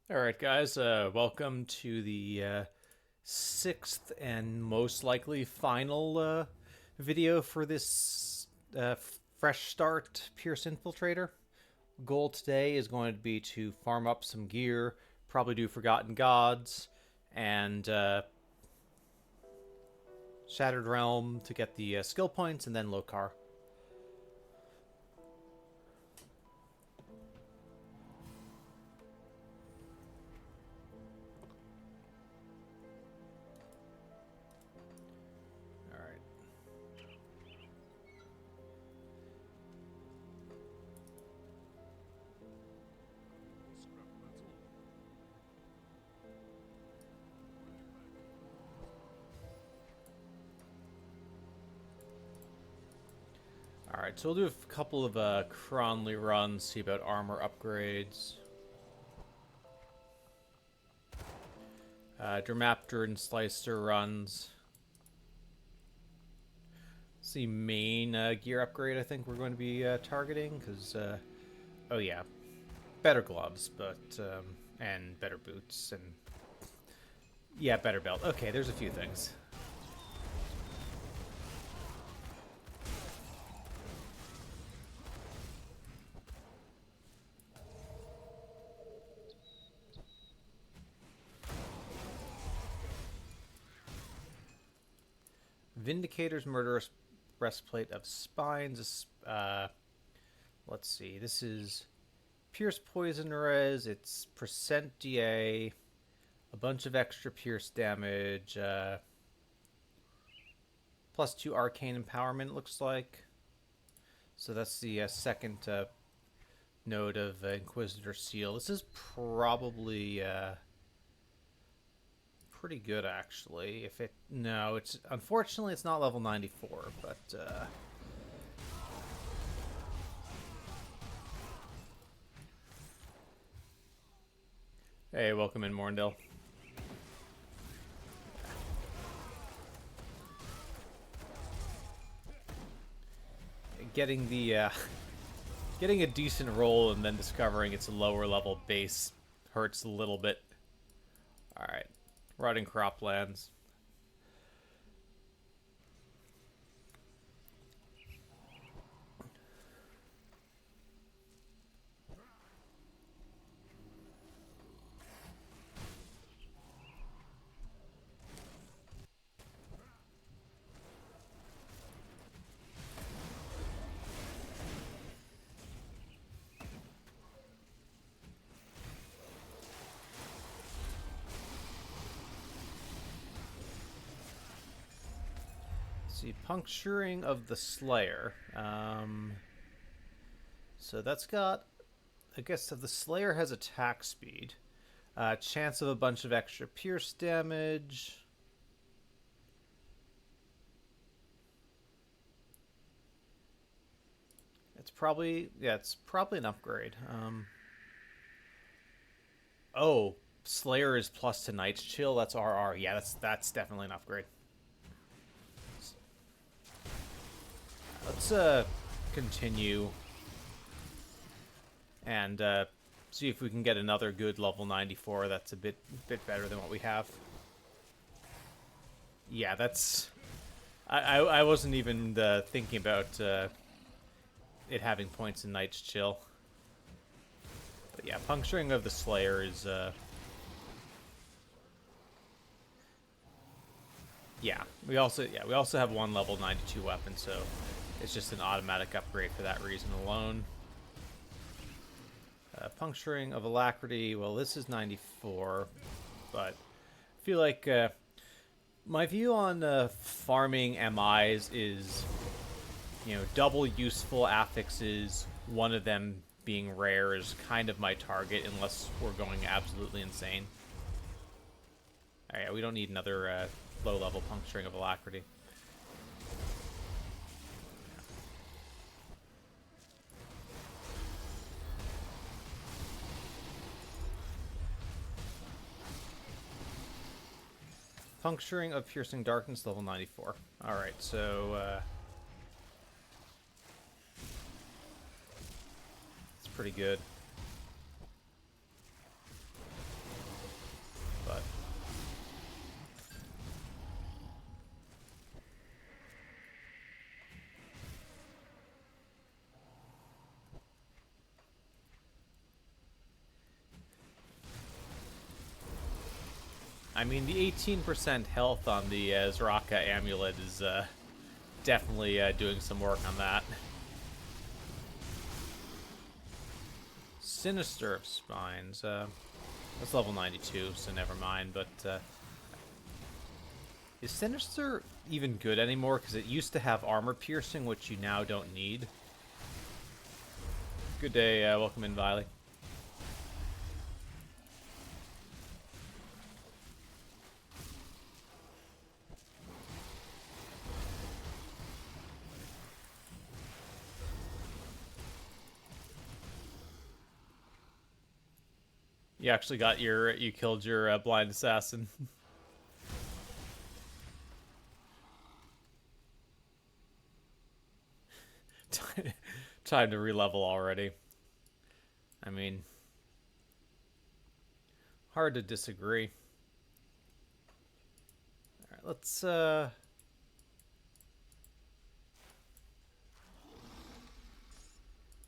All right, guys. Welcome to the sixth and most likely final video for this fresh start Pierce Infiltrator. Goal today is going to be to farm up some gear, probably do Forgotten Gods, and Shattered Realm to get the skill points, and then Lokar. All right. Alright, so we'll do a couple of Cronley runs, see about armor upgrades. Dramaptor and Slicer runs. It's the main gear upgrade I think we're going to be targeting, because, oh yeah, better gloves, but, and better boots, and, yeah, better belt. Okay, there's a few things. Vindicator's Murderous Breastplate of Spines. Let's see. This is Pierce Poison Res. It's percent DA. A bunch of extra Pierce damage. +2 Arcane Empowerment, looks like. So that's the second node of Inquisitor Seal. This is probably pretty good, actually. If it no, it's unfortunately it's not level 94, but hey, welcome in, Morndale. Getting the getting a decent roll and then discovering it's a lower level base hurts a little bit. All right, rotting croplands. See, puncturing of the Slayer. So that's got, I guess, if the Slayer has attack speed, chance of a bunch of extra pierce damage. It's probably, yeah, it's probably an upgrade. Oh, Slayer is plus to Night's Chill. That's RR. Yeah, that's definitely an upgrade. Let's continue and see if we can get another good level 94. That's a bit better than what we have. Yeah, that's. I wasn't even thinking about it having points in Night's Chill. But yeah, puncturing of the Slayer is. Yeah, we also have one level 92 weapon, so it's just an automatic upgrade for that reason alone. Puncturing of Alacrity, well, this is 94, but I feel like my view on farming MIs is, double useful affixes, one of them being rare is kind of my target, unless we're going absolutely insane. Alright, we don't need another low-level puncturing of Alacrity. Puncturing of Piercing Darkness, level 94. Alright, so it's pretty good. but I mean, the 18% health on the Zraka amulet is definitely doing some work on that. Sinister of Spines. That's level 92, so never mind. But is Sinister even good anymore? Because it used to have armor piercing, which you now don't need. Good day. Welcome in, Viley. You actually got your, you killed your blind assassin. Time to re-level already. I mean, hard to disagree. All right,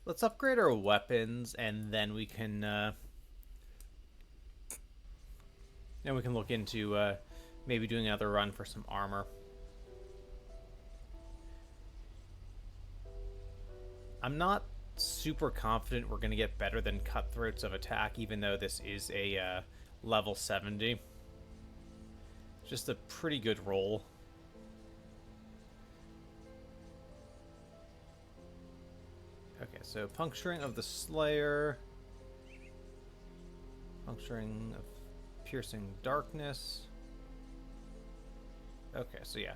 let's upgrade our weapons, and then we can look into maybe doing another run for some armor. I'm not super confident we're going to get better than Cutthroats of Attack, even though this is a level 70. Just a pretty good roll. Okay, so Puncturing of the Slayer. Puncturing of Piercing Darkness. Okay, so yeah.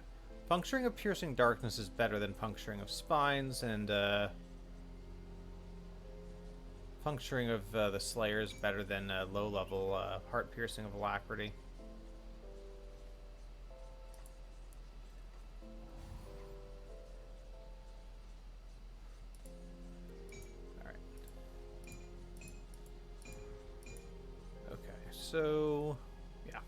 Puncturing of Piercing Darkness is better than Puncturing of Spines, and Puncturing of the Slayer is better than low-level Heart Piercing of Alacrity. Alright. Okay, so... yeah.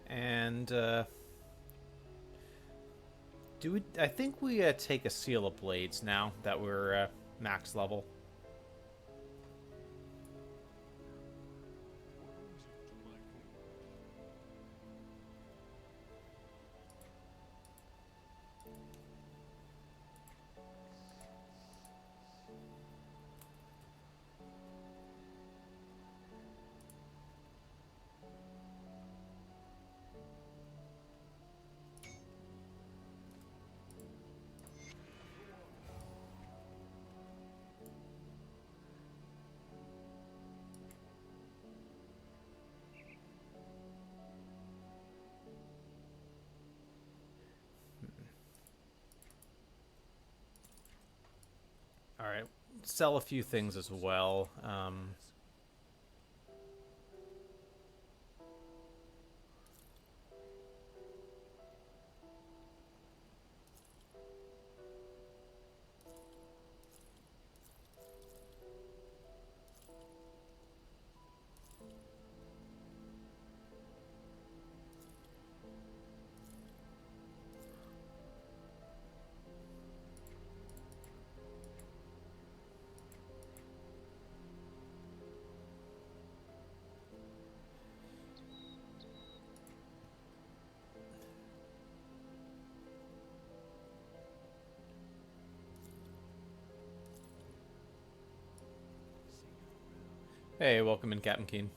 And do we? I think we take a Seal of Blades now that we're max level. All right, sell a few things as well. Hey, welcome in, Captain Keen.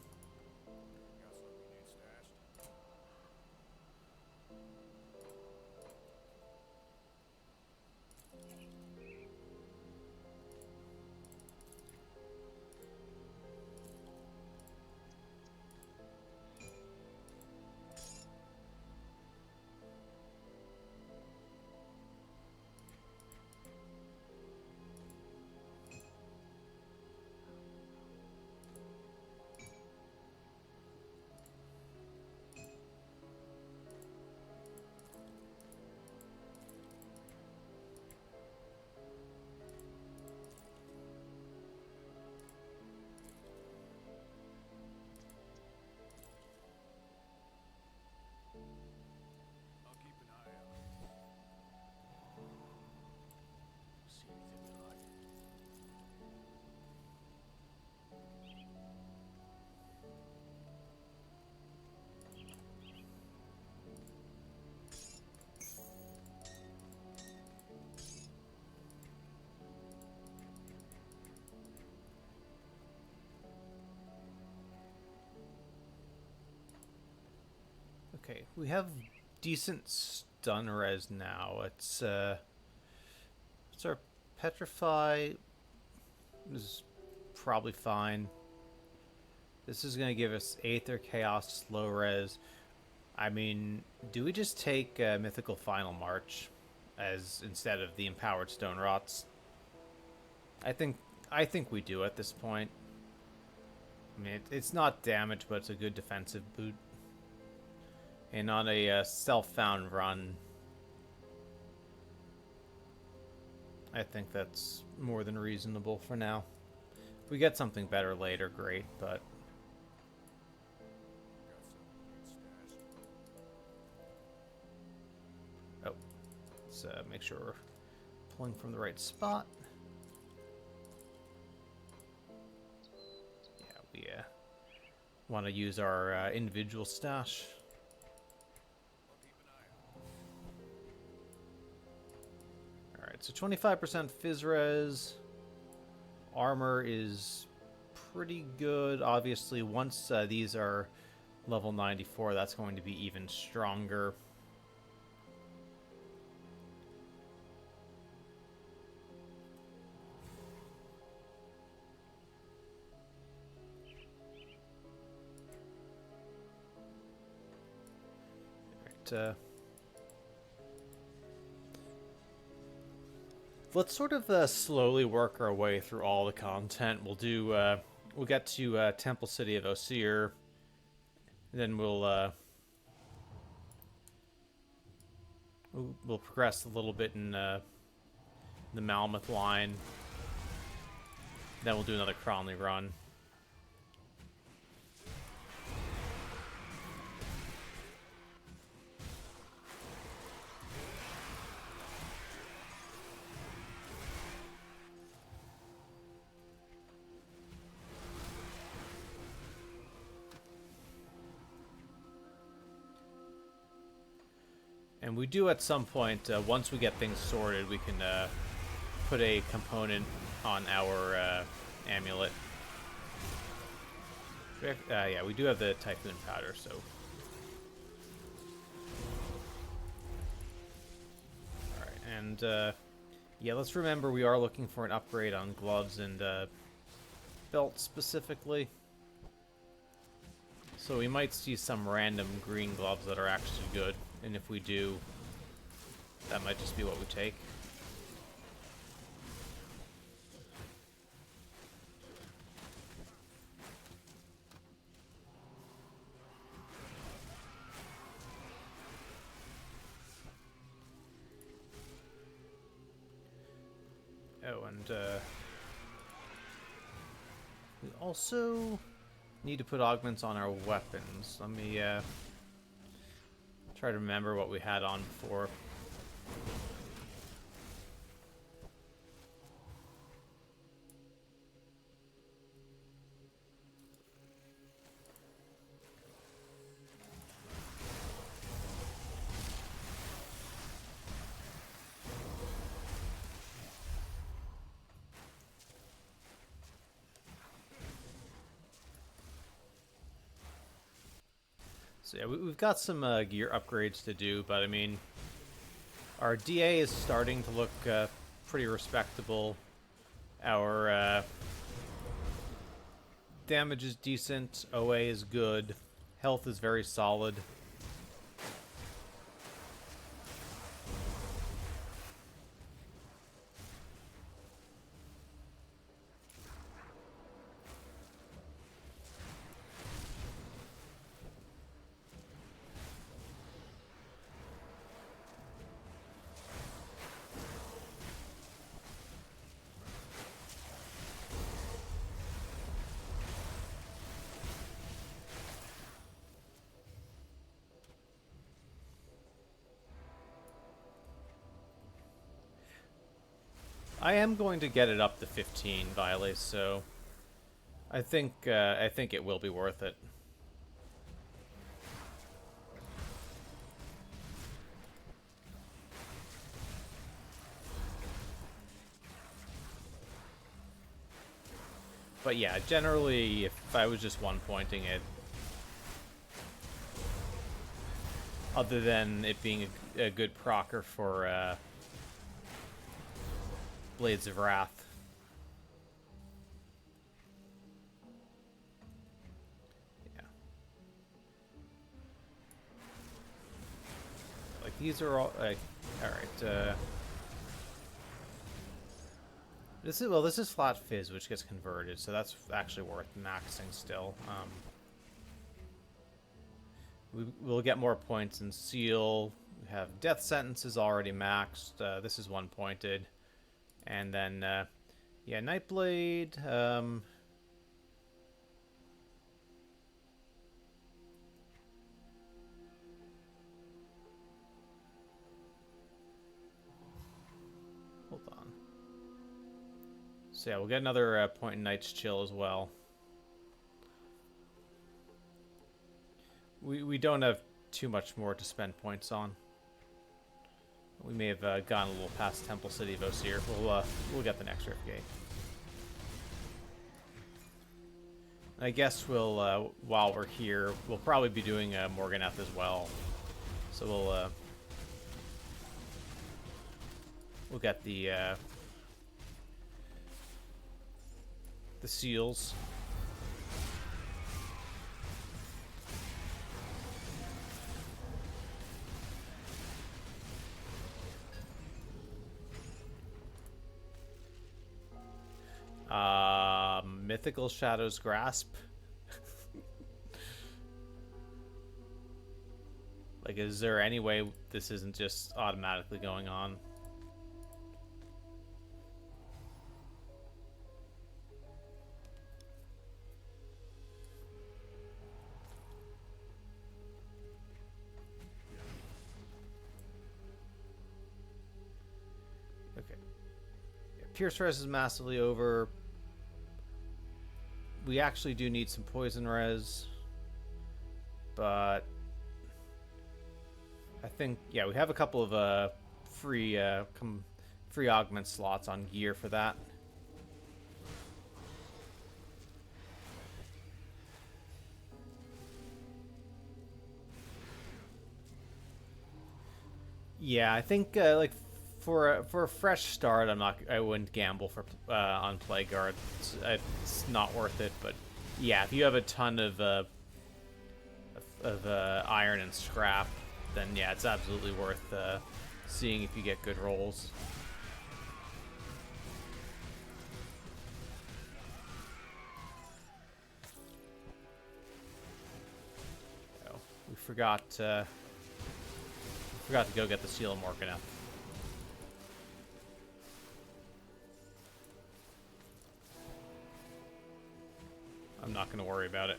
Okay, we have decent stun res now. It's our petrify is probably fine. This is gonna give us Aether Chaos slow res. I mean, do we just take Mythical Final March as instead of the Empowered Stone Rots? I think we do at this point. I mean, it's not damage, but it's a good defensive boot. And on a self-found run, I think that's more than reasonable for now. If we get something better later, great, but... Oh, let's make sure we're pulling from the right spot. Yeah, we want to use our individual stash. Alright, so 25% Fizz Res. Armor is pretty good. Obviously, once these are level 94, that's going to be even stronger. Alright, let's sort of slowly work our way through all the content. We'll get to Temple City of Osir, and then we'll progress a little bit in the Malmoth line. Then we'll do another Cronley run. And we do at some point, once we get things sorted, we can put a component on our amulet. Yeah, we do have the Typhoon Powder, so... Alright, and yeah, let's remember we are looking for an upgrade on gloves and belt specifically. So we might see some random green gloves that are actually good. And if we do, that might just be what we take. Oh, and we also need to put augments on our weapons. Let me try to remember what we had on before. So yeah, we've got some gear upgrades to do, but I mean, our DA is starting to look pretty respectable. Our damage is decent, OA is good, health is very solid. I am going to get it up to 15 Violates, so I think it will be worth it. But yeah, generally, if I was just one-pointing it, other than it being a good procer for Blades of Wrath. Yeah. Like, these are all... Like, alright, This is Flat Fizz, which gets converted, so that's actually worth maxing still. We'll get more points in Seal. We have Death Sentences already maxed. This is one pointed. And then, yeah, Nightblade. Hold on. So yeah, we'll get another point in Night's Chill as well. We don't have too much more to spend points on. We may have gone a little past Temple City of Osir. We'll get the next Rift Gate. I guess we'll while we're here, we'll probably be doing Morganeth as well. So we'll get the seals. Mythical Shadow's Grasp. Like, is there any way this isn't just automatically going on? Okay. Yeah, Pierce Res is massively over. We actually do need some poison res, but I think, yeah, we have a couple of free augment slots on gear for that. Yeah, I think like for a fresh start, I wouldn't gamble for on Plague Guard. It's not worth it. But yeah, if you have a ton of iron and scrap, then yeah, it's absolutely worth seeing if you get good rolls. Oh, we forgot to go get the Seal of Morganeth. I'm not going to worry about it.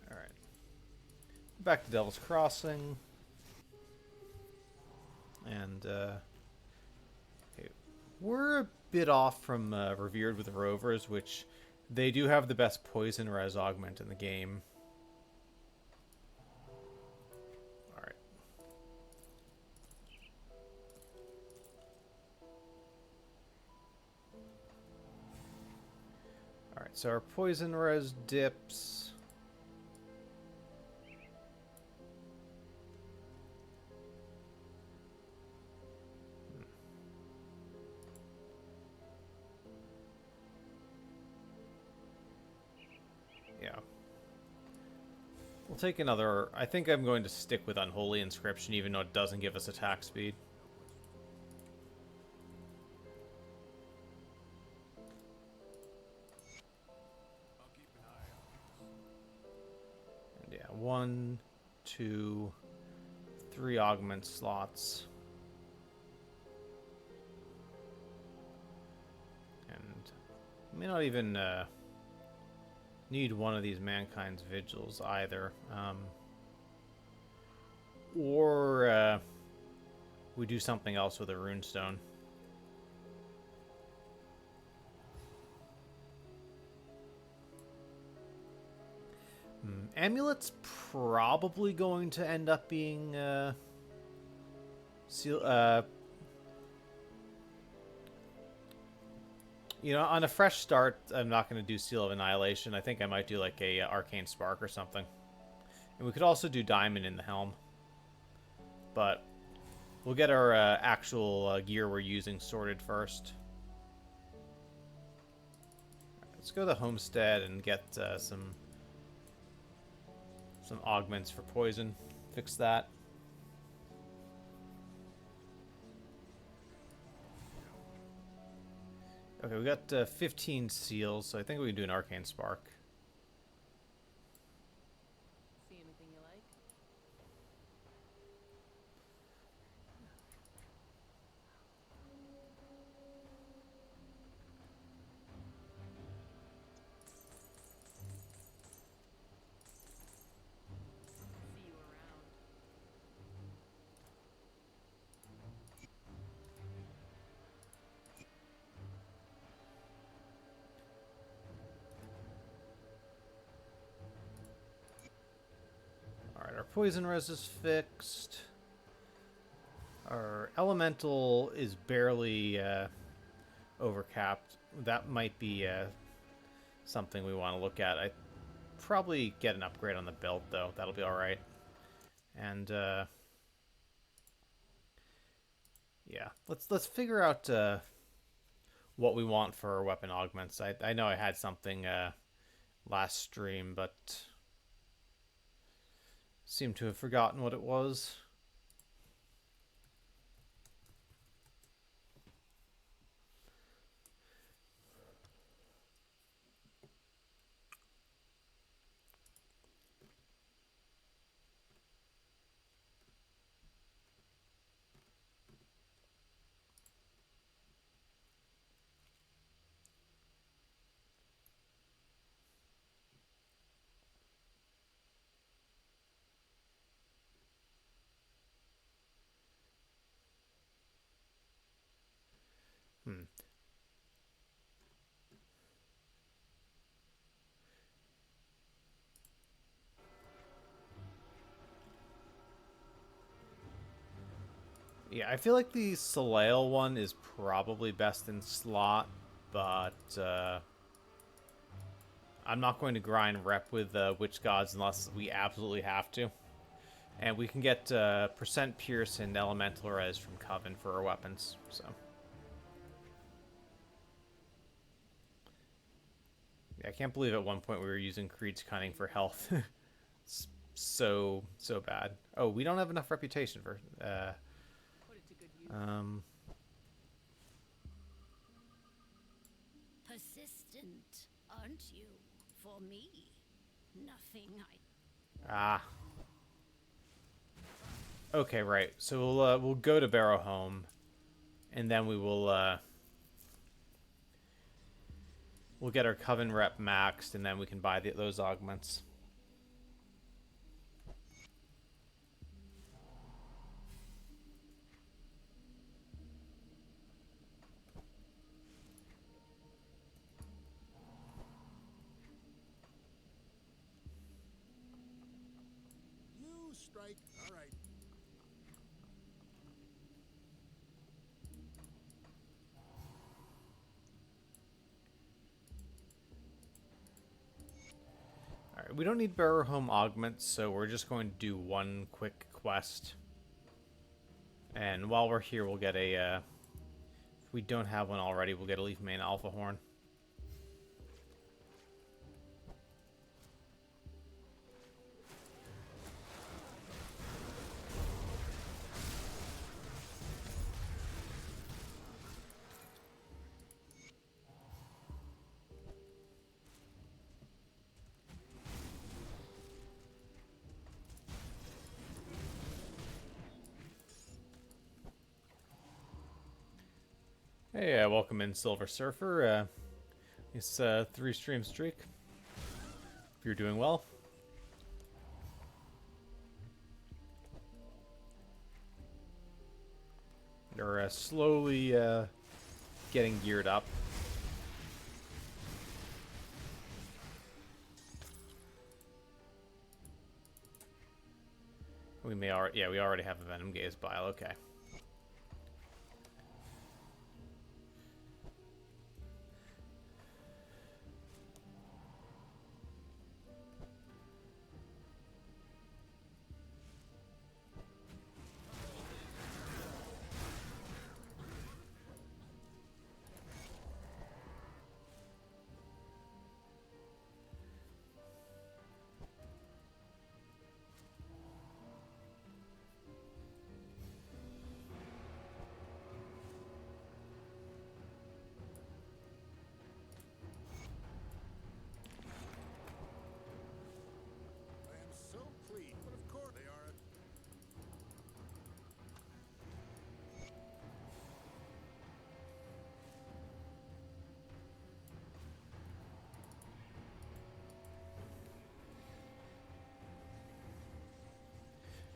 Alright. Back to Devil's Crossing. And, okay. We're a bit off from Revered with the Rovers, which they do have the best poison res augment in the game. So our poison res dips. Yeah. We'll take another... I think I'm going to stick with Unholy Inscription, even though it doesn't give us attack speed. And yeah, 1, 2, 3 augment slots. And may not even need one of these Mankind's Vigils either. Or we do something else with a runestone. Amulet's probably going to end up being You know, on a fresh start, I'm not going to do Seal of Annihilation. I think I might do like a Arcane Spark or something. And we could also do Diamond in the helm. But we'll get our actual gear we're using sorted first. Let's go to the Homestead and get some augments for poison. Fix that. Okay, we got 15 seals, so I think we can do an Arcane Spark. See anything you like? See you around. Alright, our poison res is fixed. Our elemental is barely overcapped. That might be something we want to look at. I probably get an upgrade on the belt though. That'll be alright. And yeah, let's figure out what we want for our weapon augments. I know I had something last stream, but seem to have forgotten what it was. Yeah, I feel like the Soleil one is probably best in slot, but I'm not going to grind rep with Witch Gods unless we absolutely have to. And we can get percent Pierce and Elemental Res from Coven for our weapons, so. Yeah, I can't believe at one point we were using Creed's Cunning for health. It's so bad. Oh, we don't have enough reputation for... Put it to good use. Persistent, aren't you? For me, nothing I... Ah. Okay, right. So we'll go to Barrow Home, and then we'll get our Coven rep maxed, and then we can buy those augments. You strike. All right. Alright, we don't need Barrow Home augments, so we're just going to do one quick quest. And while we're here, we'll get a... if we don't have one already, we'll get a Leaf Mane Alpha Horn. Hey, welcome in, Silver Surfer. It's a 3-stream streak. If you're doing well. They're slowly getting geared up. We may already, yeah, we already have a Venom Gaze Bile. Okay.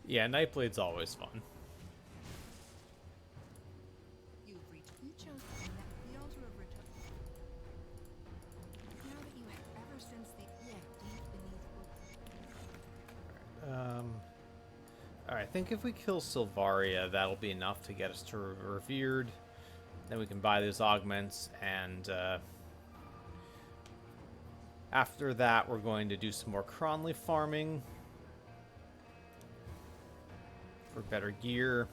Yeah, Nightblade's always fun. You've reached the altar of return. Now that you have ever since the deep beneath. Alright, I think if we kill Sylvaria, that'll be enough to get us to Revered. Then we can buy those augments, and after that, we're going to do some more Cronley farming for better gear.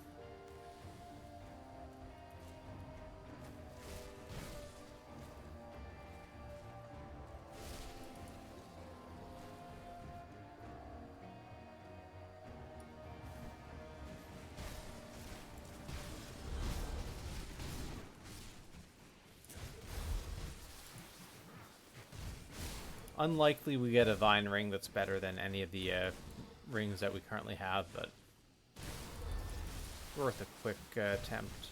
Unlikely we get a Vine Ring that's better than any of the rings that we currently have, but worth a quick attempt.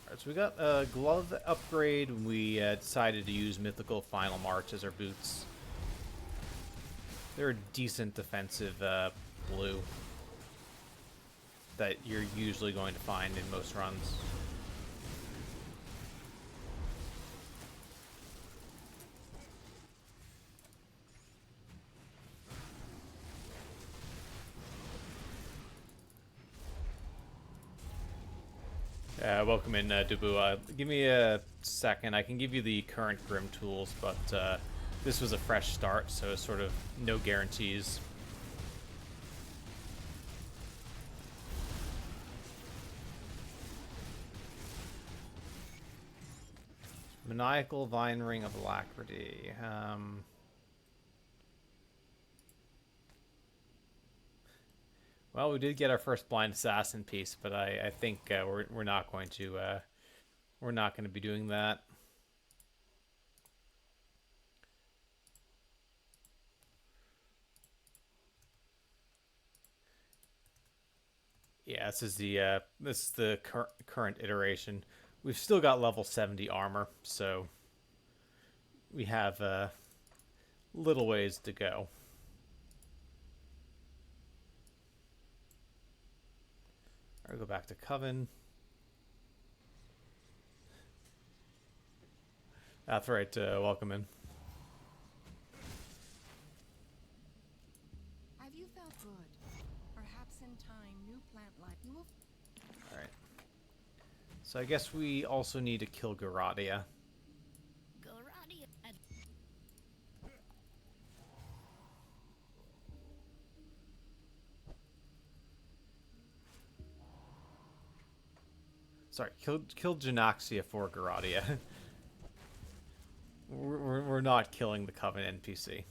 Alright, so we got a glove upgrade. We decided to use Mythical Final March as our boots. They're a decent defensive blue that you're usually going to find in most runs. Welcome in, Dubu. Give me a second. I can give you the current Grim tools, but this was a fresh start, so sort of no guarantees. Maniacal Vine Ring of Alacrity. Well, we did get our first Blind Assassin piece, but I think we're not going to be doing that. Yeah, this is the current iteration. We've still got level 70 armor, so we have little ways to go. All right, go back to Coven. That's right. Welcome in. Have you felt good? Perhaps in time, new plant life. You will. All right. So I guess we also need to kill Garadia. Garadia. Sorry, kill Janaxia for Garadia. we're not killing the Coven NPC.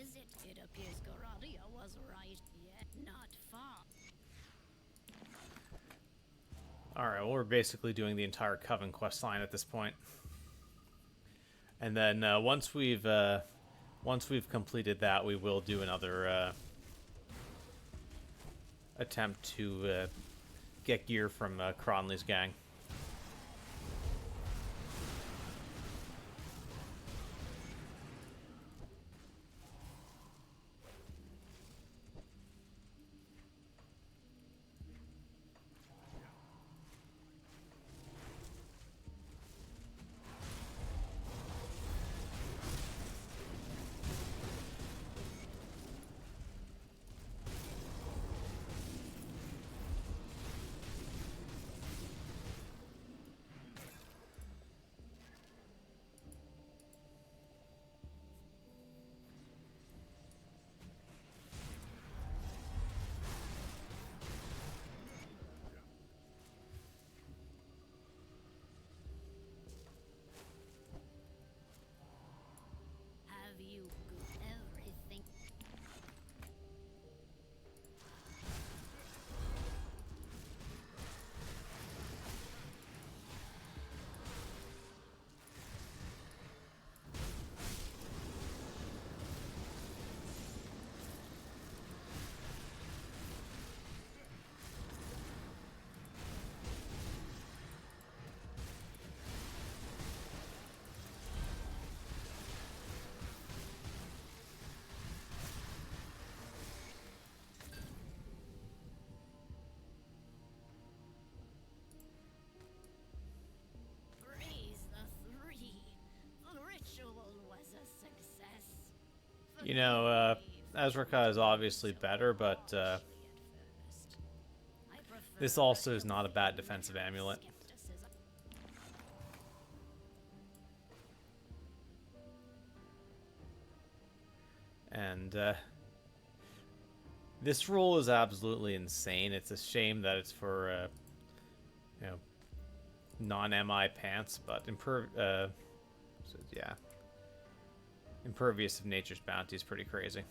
Is it? It appears Garadia was right. Yet not far. Alright, well, we're basically doing the entire Coven quest line at this point. And then once we've completed that, we will do another attempt to get gear from Cronley's gang. You know, Azraca is obviously better, but this also is not a bad defensive amulet. And this rule is absolutely insane. It's a shame that it's for you know, non-MI pants, but so yeah, impervious of nature's bounty is pretty crazy.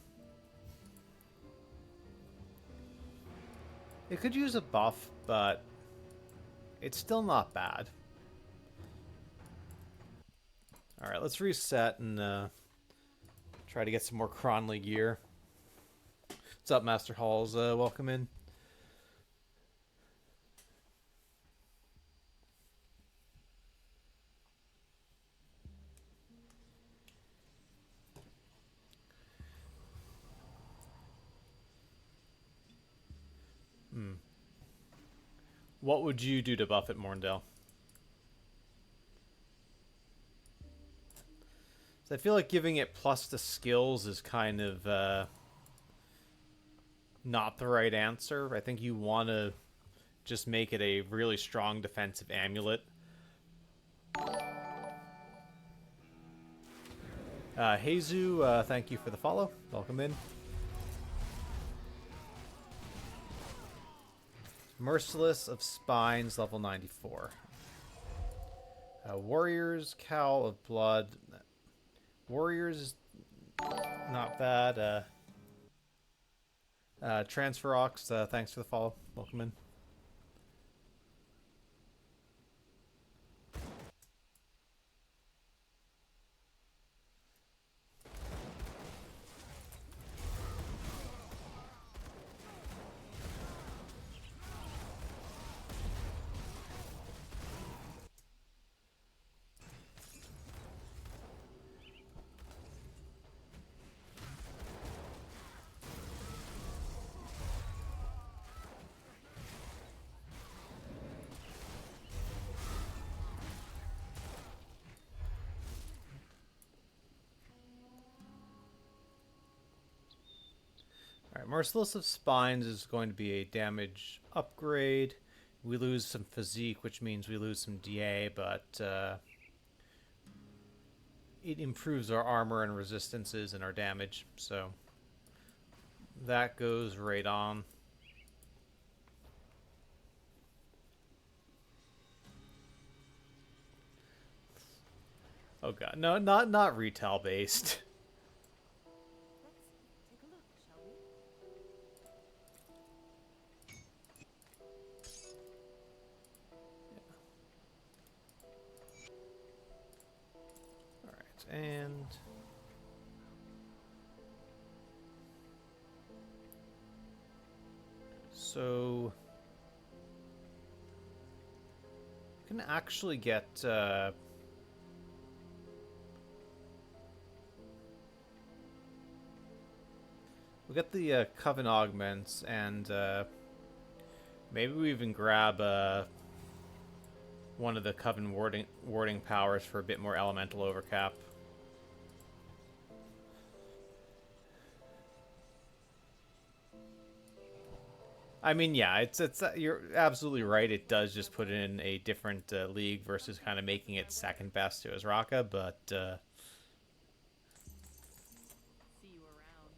It could use a buff, but it's still not bad. All right, let's reset and try to get some more Cronley gear. What's up, Master Halls? Welcome in. What would you do to buff it, Morndale? So I feel like giving it plus the skills is kind of not the right answer. I think you want to just make it a really strong defensive amulet. Heizu, thank you for the follow. Welcome in. Merciless of Spines, level 94. Warriors, Cowl of Blood. Warriors, not bad. Transferox, thanks for the follow. Welcome in. Alright, Merciless of Spines is going to be a damage upgrade. We lose some physique, which means we lose some DA, but it improves our armor and resistances and our damage, so that goes right on. Oh god, no, not retail based. Let's take a look, shall we? Alright, and so we can actually get we got the Coven augments, and maybe we even grab one of the Coven warding powers for a bit more elemental overcap. I mean, yeah, it's you're absolutely right. It does just put it in a different league versus kind of making it second best to Azraka, but See you around.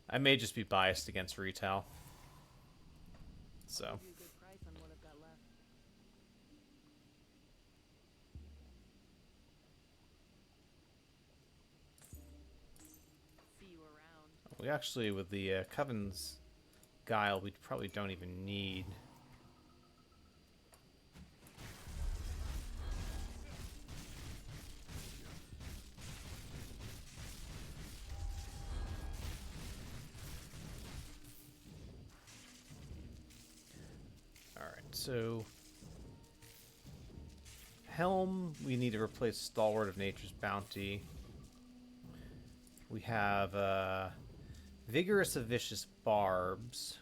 I may just be biased against retail. So. Give you a good price on what I've got left. See you around. We actually, with the Coven's Guile, we probably don't even need. Alright, so Helm, we need to replace Stalwart of Nature's Bounty. We have Vigorous of Vicious Barbs,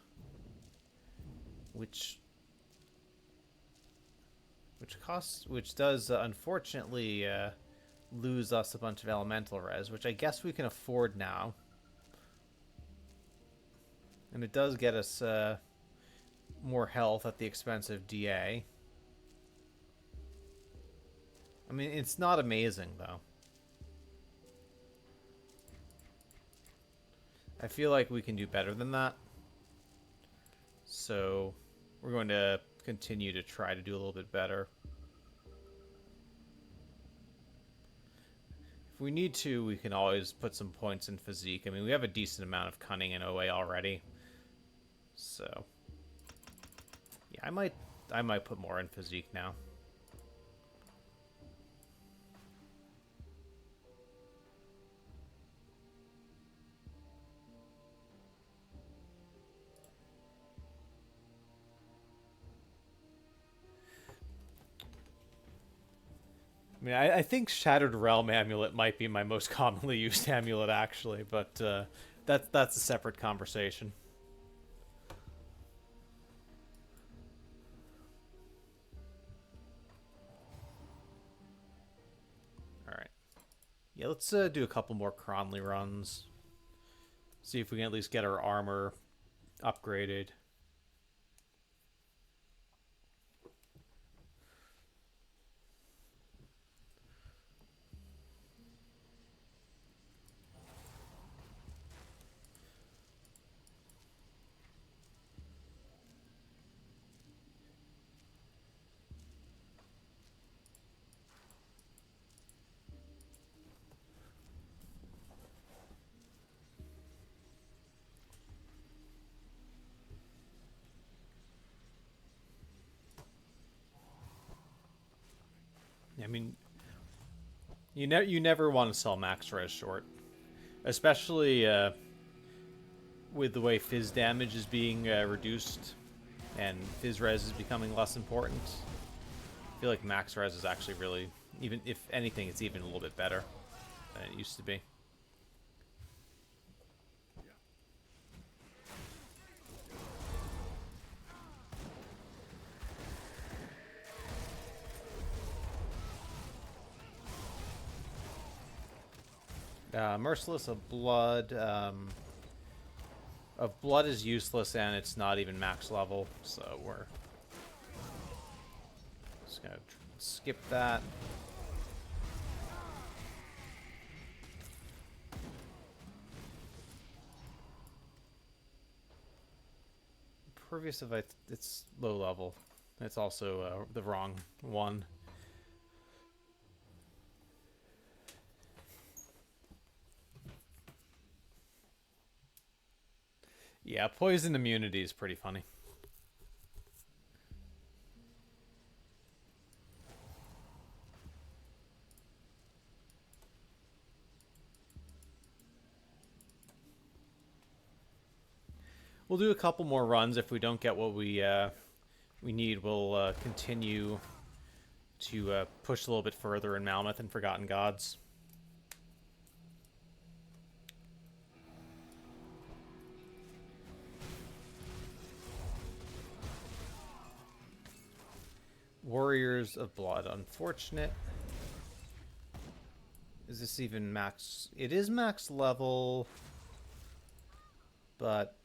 which does unfortunately lose us a bunch of elemental res, which I guess we can afford now. And it does get us more health at the expense of DA. I mean, it's not amazing, though. I feel like we can do better than that. So we're going to continue to try to do a little bit better. If we need to, we can always put some points in physique. I mean, we have a decent amount of cunning and OA already. So yeah, I might put more in physique now. I mean, I think Shattered Realm Amulet might be my most commonly used amulet, actually, but that's a separate conversation. Alright. Yeah, let's do a couple more Cronley runs. See if we can at least get our armor upgraded. I mean, you never want to sell max res short, especially with the way fizz damage is being reduced and fizz res is becoming less important. I feel like max res is actually really, even if anything, it's even a little bit better than it used to be. Merciless of Blood. Of Blood is useless and it's not even max level, so we're just gonna skip that. Pervious of it's low level. It's also the wrong one. Yeah, poison immunity is pretty funny. We'll do a couple more runs. If we don't get what we need, we'll continue to push a little bit further in Malmoth and Forgotten Gods. Warriors of Blood. Unfortunate. Is this even max? It is max level, but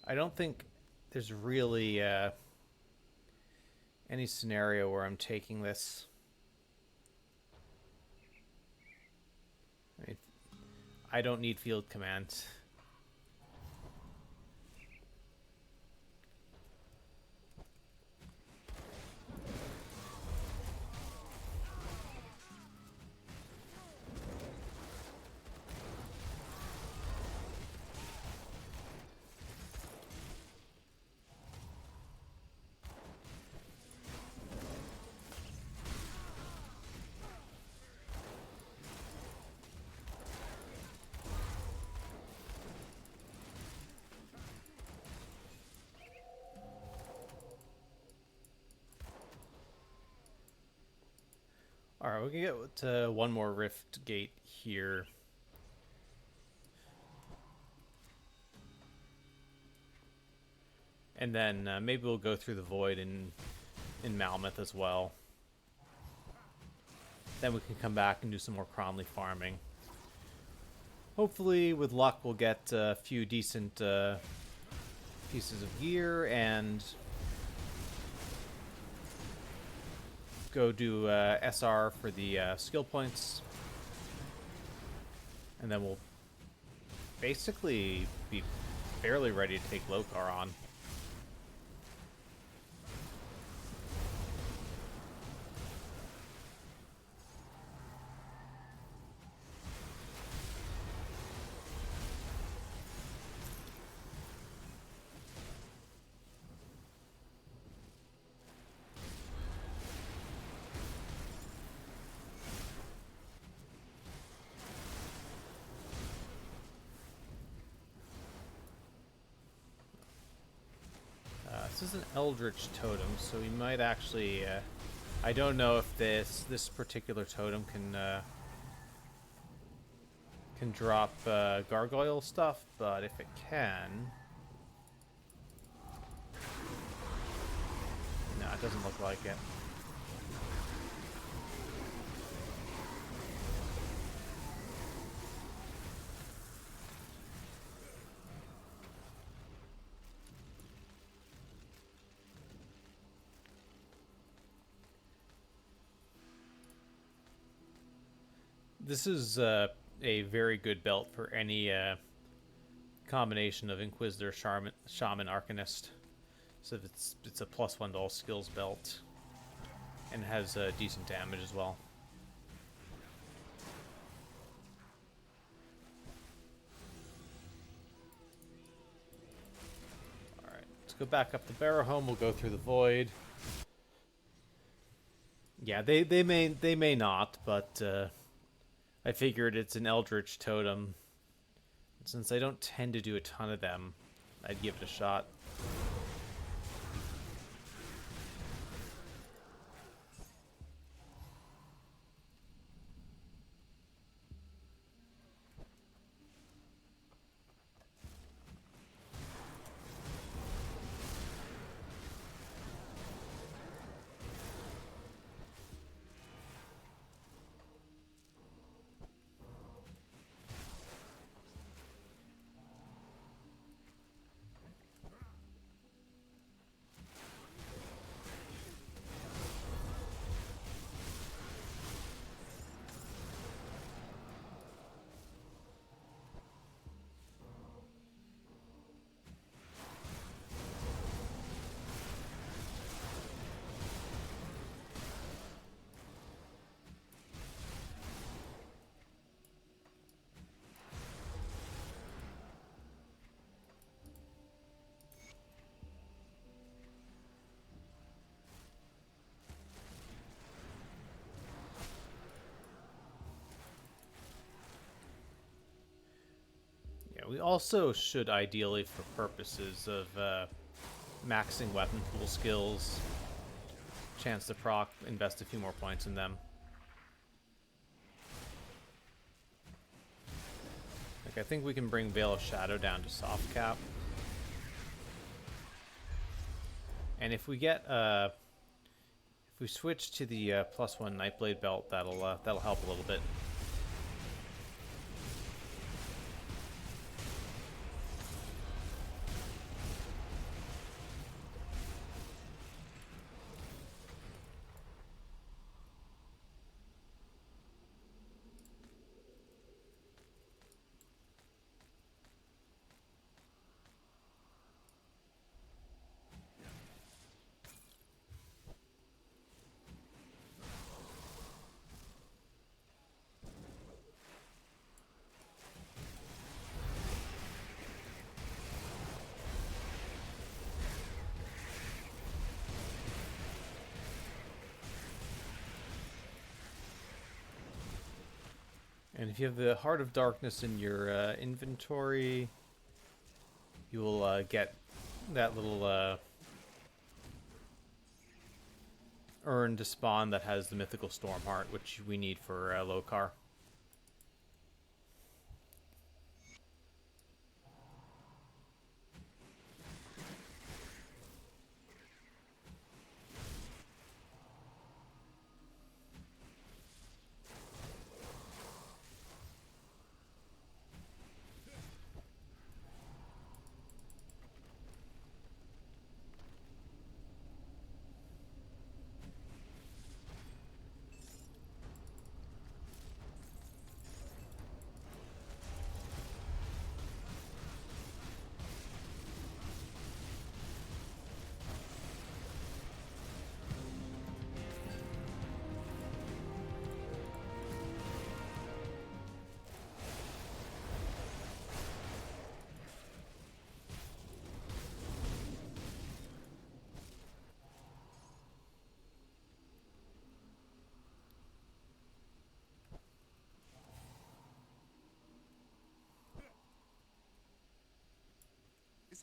I don't think there's really any scenario where I'm taking this. I don't need field command. Alright, we can get to one more rift gate here. And then maybe we'll go through the void in Malmoth as well. Then we can come back and do some more Cronley farming. hopefully, with luck, we'll get a few decent pieces of gear and go do SR for the skill points. And then we'll basically be fairly ready to take Lokar on. This is an Eldritch totem, so we might actually... I don't know if this particular totem can drop gargoyle stuff, but if it can... No, it doesn't look like it. This is a very good belt for any combination of Inquisitor, Shaman, Arcanist. So it's a +1 to all skills belt, and has decent damage as well. All right, let's go back up the Barrow Home. We'll go through the Void. Yeah, they may not, but. I figured it's an Eldritch totem. Since I don't tend to do a ton of them, I'd give it a shot. We also should, ideally, for purposes of maxing weapon pool skills, chance to proc, invest a few more points in them. Like, I think we can bring Veil of Shadow down to soft cap. And if we get, if we switch to the +1 Nightblade belt, that'll help a little bit. And if you have the Heart of Darkness in your inventory, you will get that little urn to spawn that has the Mythical Storm Heart, which we need for Lokar.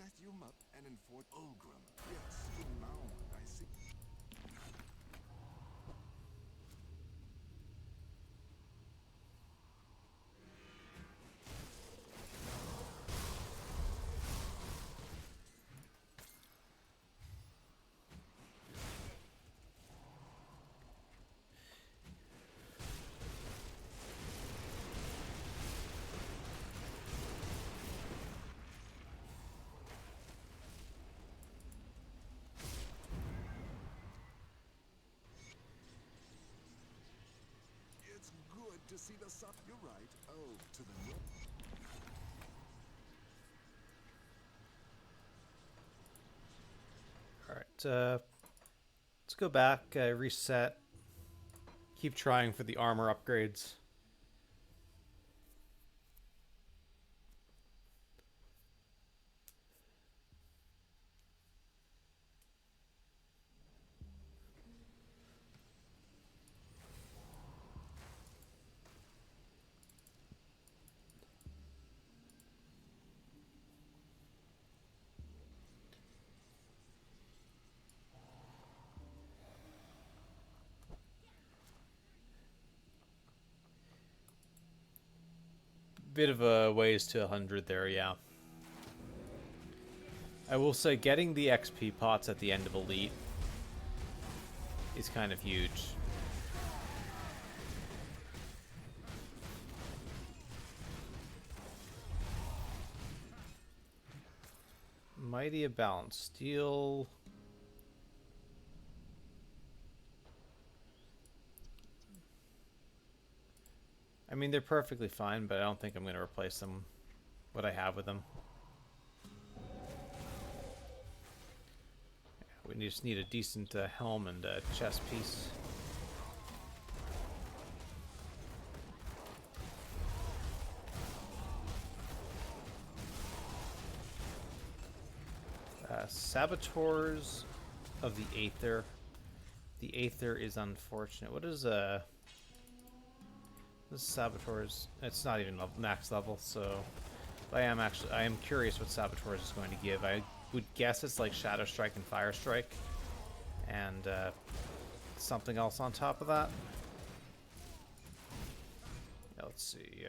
set you up and enforce Ulgrim. Yes, now I see. It's good to see the sun. You're right. Oh, to the north. Alright, let's go back, reset. Keep trying for the armor upgrades. Bit of a ways to 100 there, yeah. I will say getting the XP pots at the end of Elite is kind of huge. Mighty of Balance Steel. I mean, they're perfectly fine, but I don't think I'm going to replace them, what I have with them. We just need a decent helm and chest piece. Saboteurs of the Aether. The Aether is unfortunate. What is this Saboteurs? It's not even max level, so I am curious what Saboteurs is going to give. I would guess it's like Shadow Strike and Fire Strike, and something else on top of that. Let's see.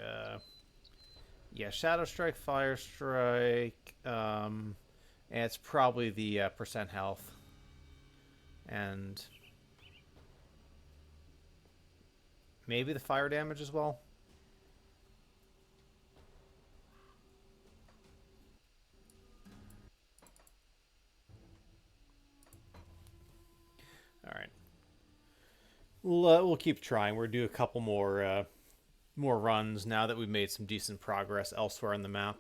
Yeah, Shadow Strike, Fire Strike, and it's probably the percent health, and maybe the fire damage as well. All right, we'll keep trying. We'll do a couple more runs now that we've made some decent progress elsewhere on the map.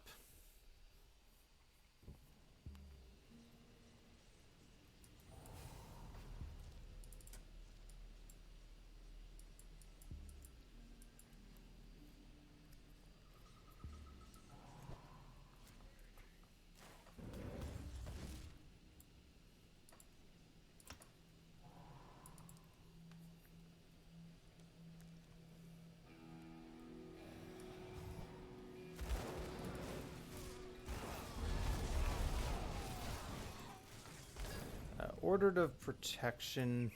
Ordered of Protection.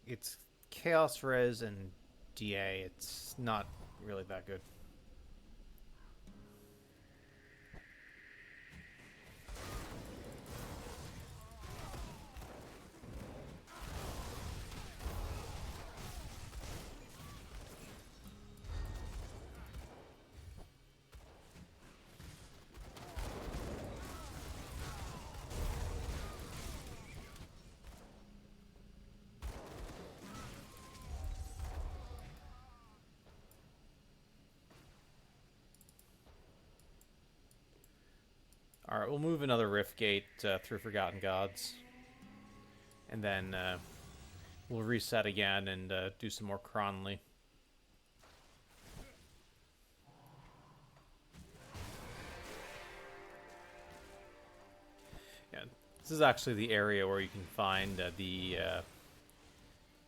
It's Chaos Res and DA. It's not really that good. Alright, we'll move another Rift Gate through Forgotten Gods. And then we'll reset again and do some more Cronley. Yeah, this is actually the area where you can find the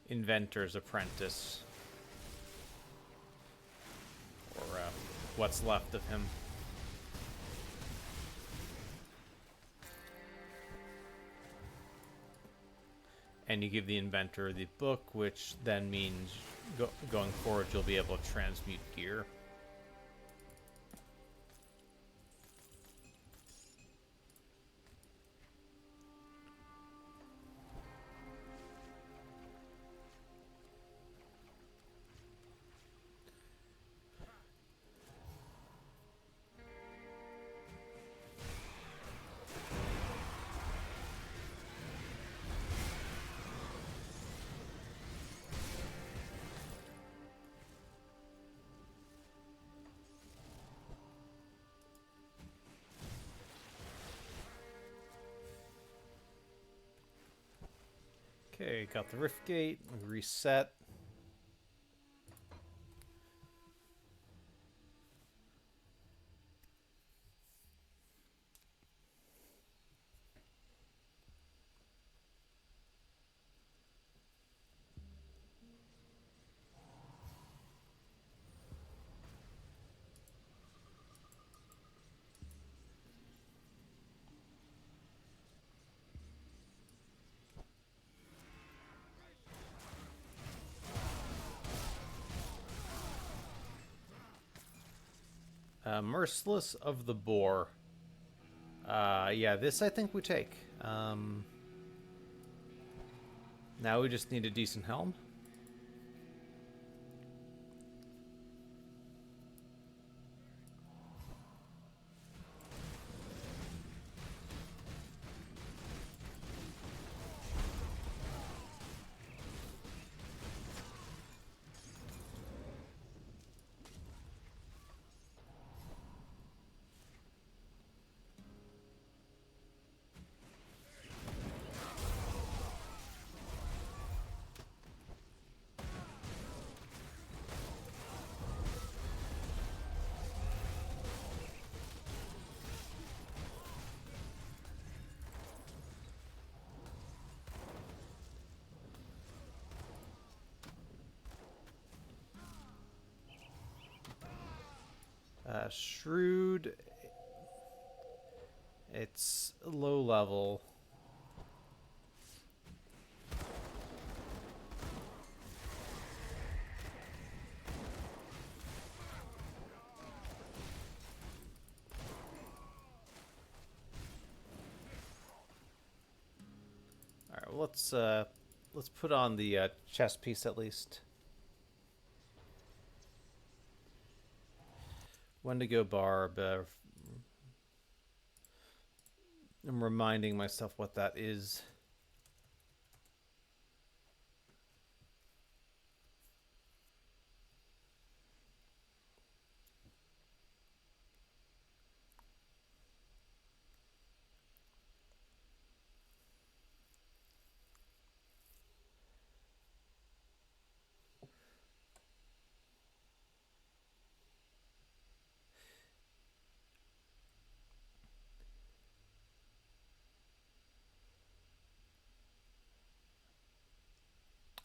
Inventor's Apprentice. Or what's left of him. and you give the inventor the book, which then means going forward you'll be able to transmute gear. Okay, got the rift gate, reset. Merciless of the Boar. Yeah, this I think we take. Now we just need a decent helm. Shrewd. It's low level. All right, well, let's put on the chest piece at least. Wendigo Barb. I'm reminding myself what that is.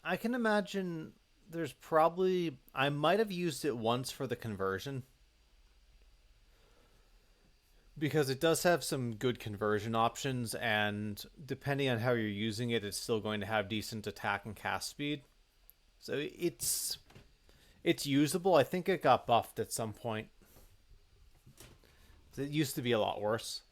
I can imagine there's probably... I might have used it once for the conversion. Because it does have some good conversion options, and depending on how you're using it, it's still going to have decent attack and cast speed. So it's usable. I think it got buffed at some point. It used to be a lot worse.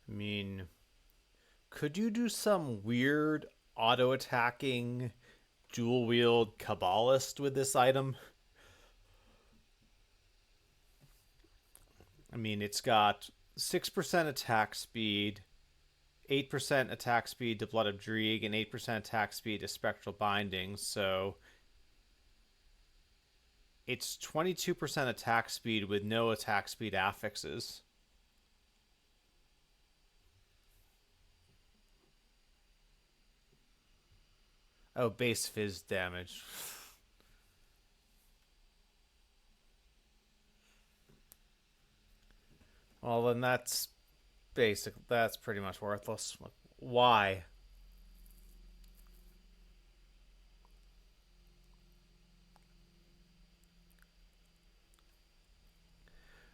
I mean, could you do some weird auto-attacking dual-wield Kabbalist with this item? I mean, it's got 6% attack speed, 8% attack speed to Blood of Drieg, and 8% attack speed to Spectral Bindings, so It's 22% attack speed with no attack speed affixes. Oh, base fizz damage. Well, then that's basic. That's pretty much worthless. Why?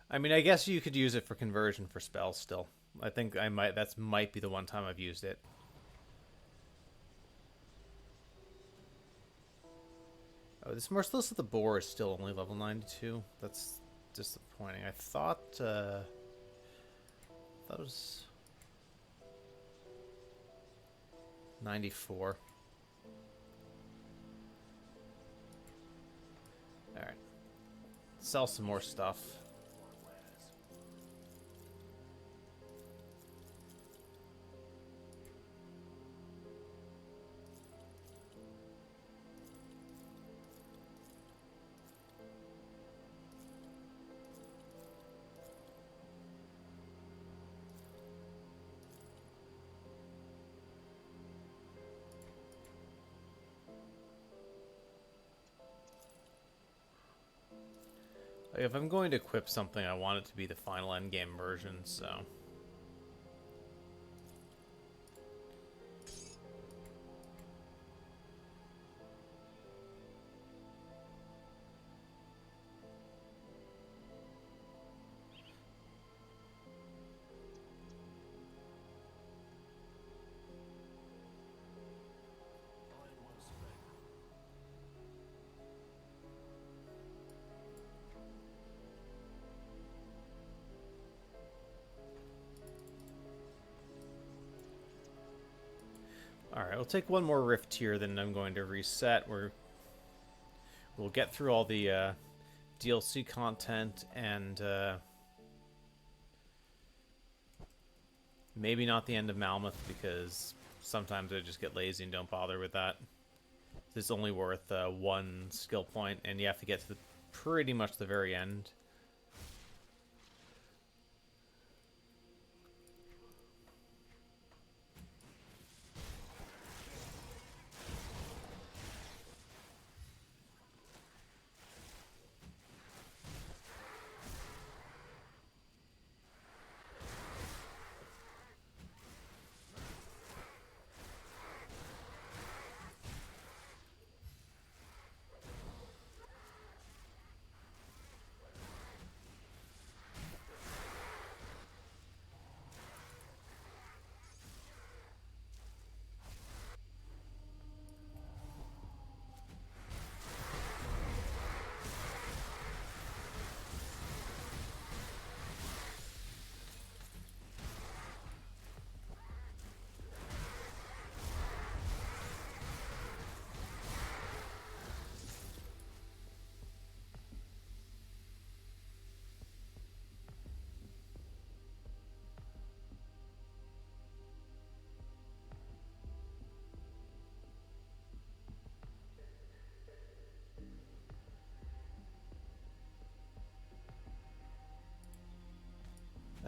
I mean, I guess you could use it for conversion for spells still. I think I might. That's might be the one time I've used it. Oh, this Merciless of the Boar is still only level 92. That's disappointing. I thought that was 94. All right, sell some more stuff. Like, if I'm going to equip something, I want it to be the final endgame version, so... Alright, we'll take one more rift here, then I'm going to reset. We'll get through all the DLC content and maybe not the end of Malmoth, because sometimes I just get lazy and don't bother with that. It's only worth one skill point, and you have to get to pretty much the very end.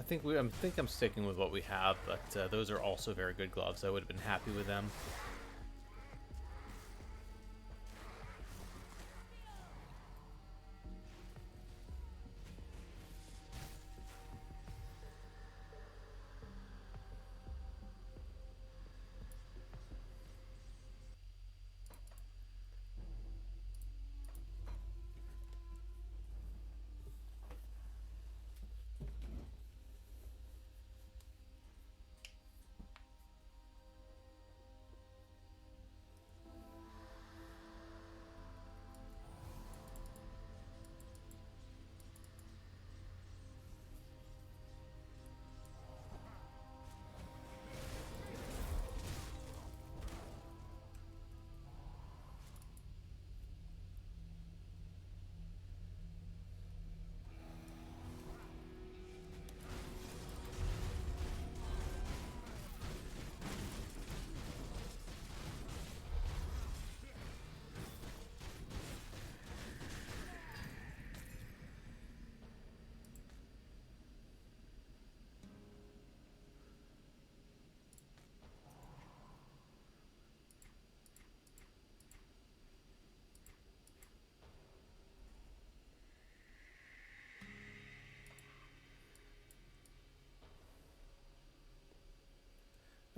I think I'm sticking with what we have, but those are also very good gloves. I would have been happy with them.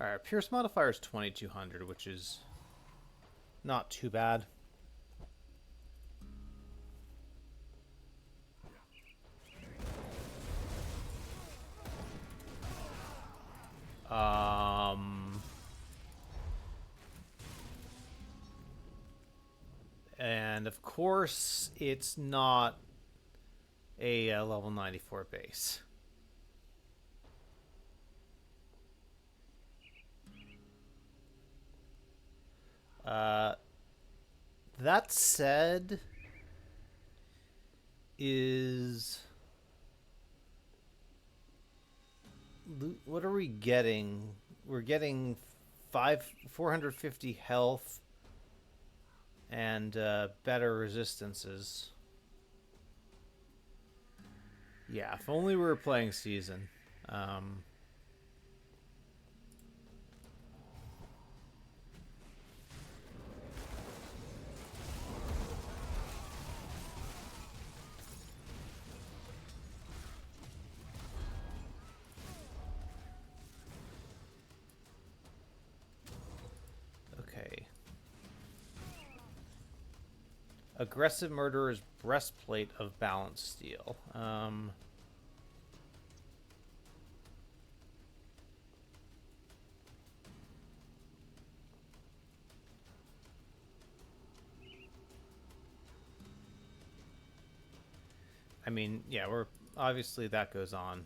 Alright, Pierce modifier is 2200, which is not too bad. And of course, it's not a level 94 base. That said, what are we getting? We're getting 450 health and better resistances. Yeah, if only we were playing season. Okay. Aggressive Murderer's Breastplate of Balanced Steel. I mean, yeah, we're obviously that goes on.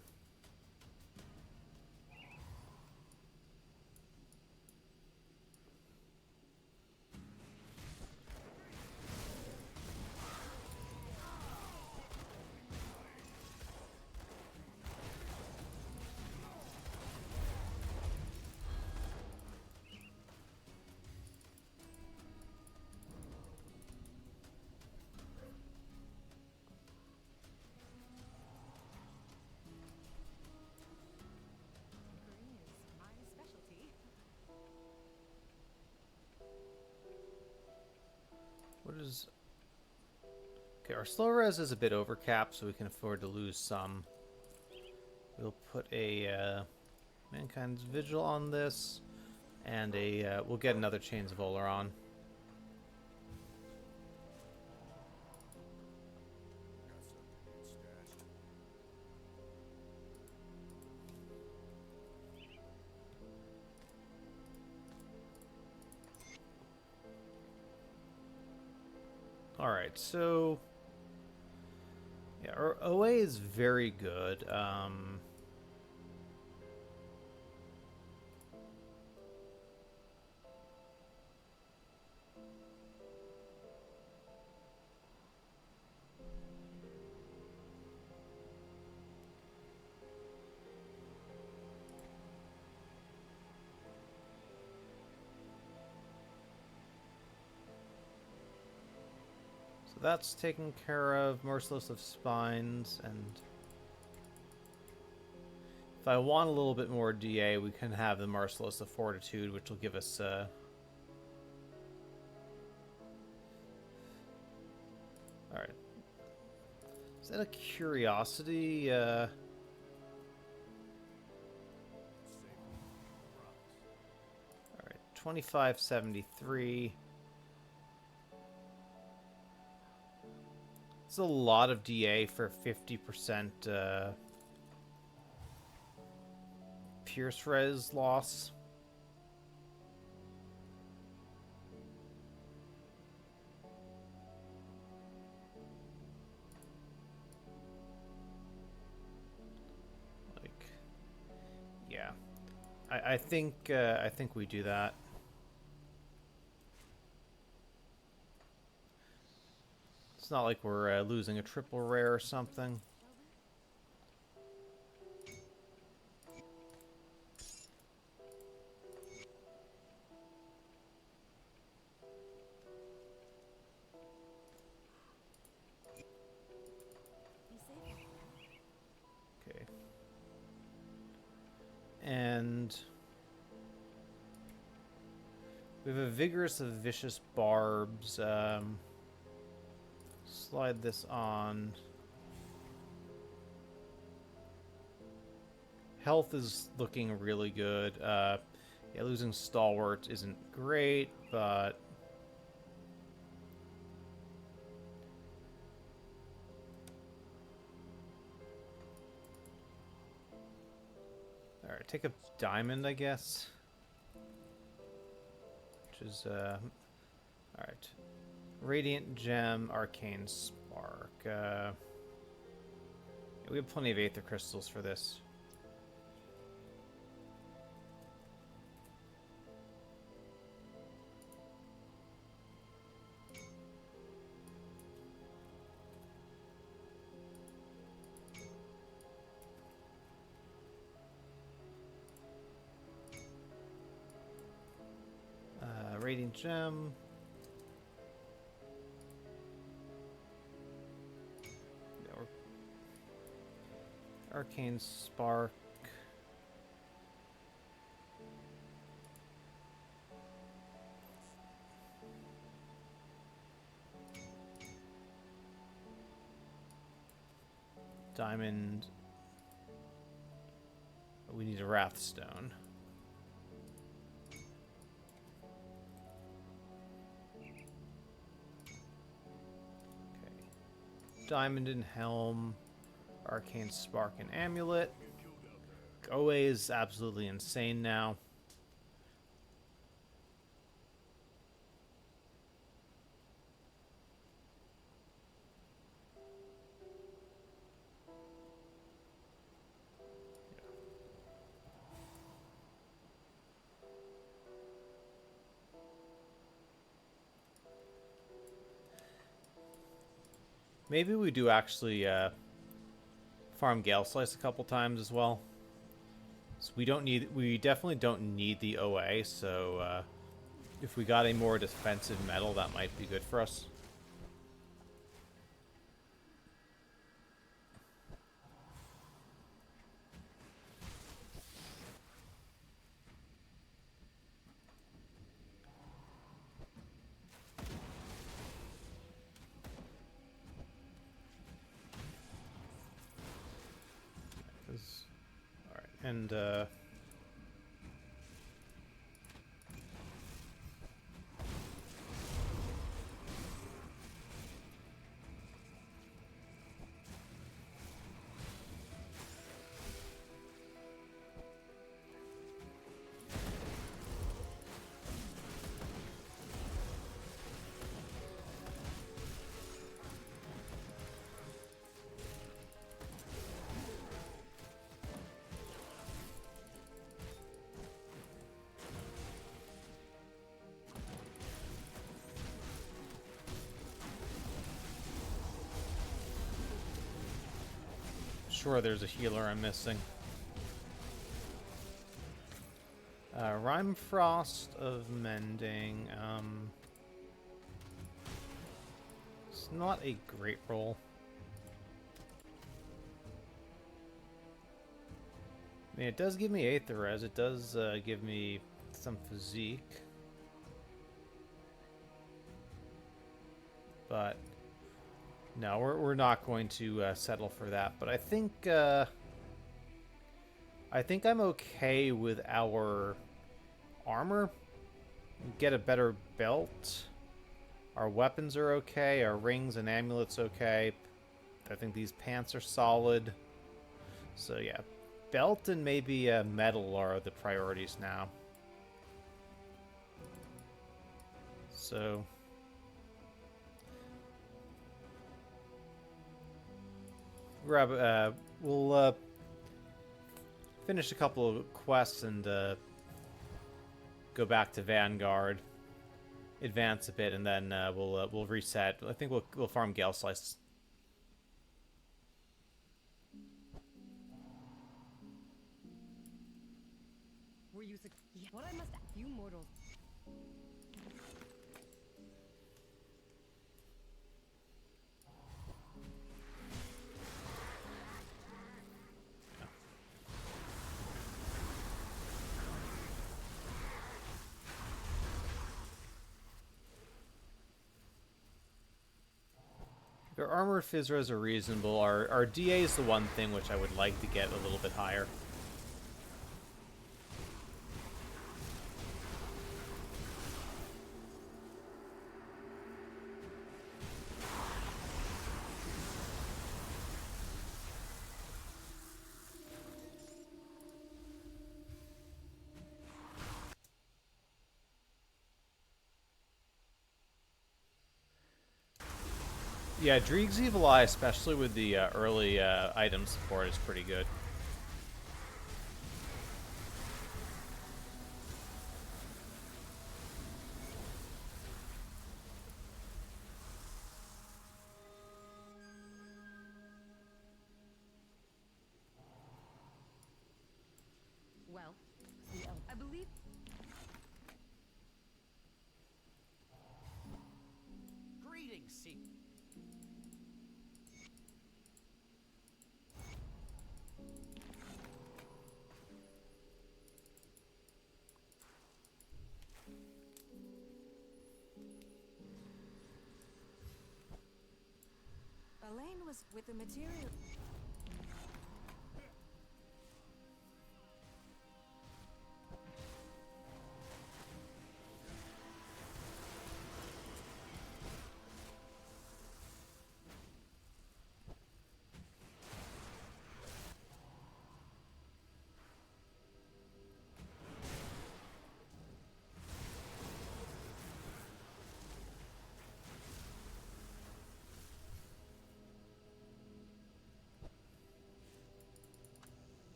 Tinkering is my specialty. What is... Okay, our slow res is a bit overcapped, so we can afford to lose some. We'll put a Mankind's Vigil on this, and we'll get another Chains of Oleron. Got something in stash. Alright, so... Yeah, our OA is very good. So that's taken care of. Merciless of Spines, and if I want a little bit more DA, we can have the Merciless of Fortitude, which will give us Alright. Is that a curiosity? Alright, 2573. It's a lot of DA for 50% Pierce res loss. Like, yeah, I think we do that. It's not like we're losing a triple rare or something. Okay. And we have a Vigorous of Vicious Barbs. Slide this on. Health is looking really good. Yeah, losing Stalwart isn't great, but... Alright, take a diamond, I guess. Which is, alright. Radiant Gem, Arcane Spark. Yeah, we have plenty of Aether Crystals for this. Radiant Gem. Arcane Spark. Diamond. We need a Wrathstone. Diamond and Helm, Arcane Spark and Amulet. OA is absolutely insane now. Maybe we do actually farm Gale Slice a couple times as well. So we definitely don't need the OA, so if we got a more defensive metal, that might be good for us. Alright, and sure there's a healer I'm missing. Rhyme Frost of Mending. It's not a great roll. I mean, it does give me Aether Res. It does give me some physique. But no, we're not going to settle for that. But I think I'm okay with our armor. We get a better belt. Our weapons are okay. Our rings and amulets okay. I think these pants are solid. So yeah, belt and maybe metal are the priorities now. So grab we'll finish a couple of quests and go back to Vanguard, advance a bit, and then we'll reset. I think we'll farm Gale Slice. Were you yeah. What I must you mortals. Their armor Fizzras are reasonable. Our DA is the one thing which I would like to get a little bit higher. Yeah, Dreeg's Evil Eye, especially with the early item support, is pretty good. Well, I believe. Greetings, see. Elaine was with the material.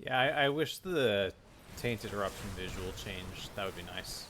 Yeah, I wish the Tainted Eruption visual changed. That would be nice.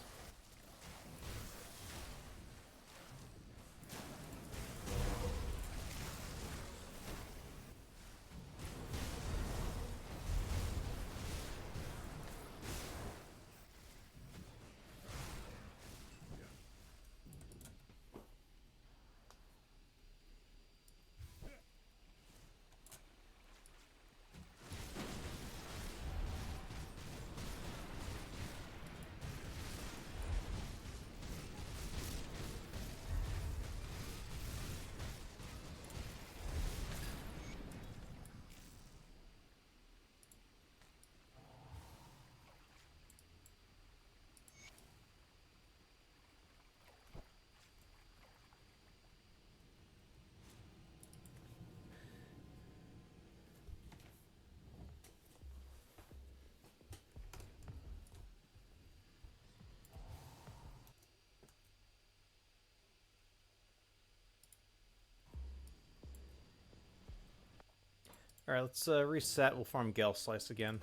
Alright, let's reset. We'll farm Gale Slice again.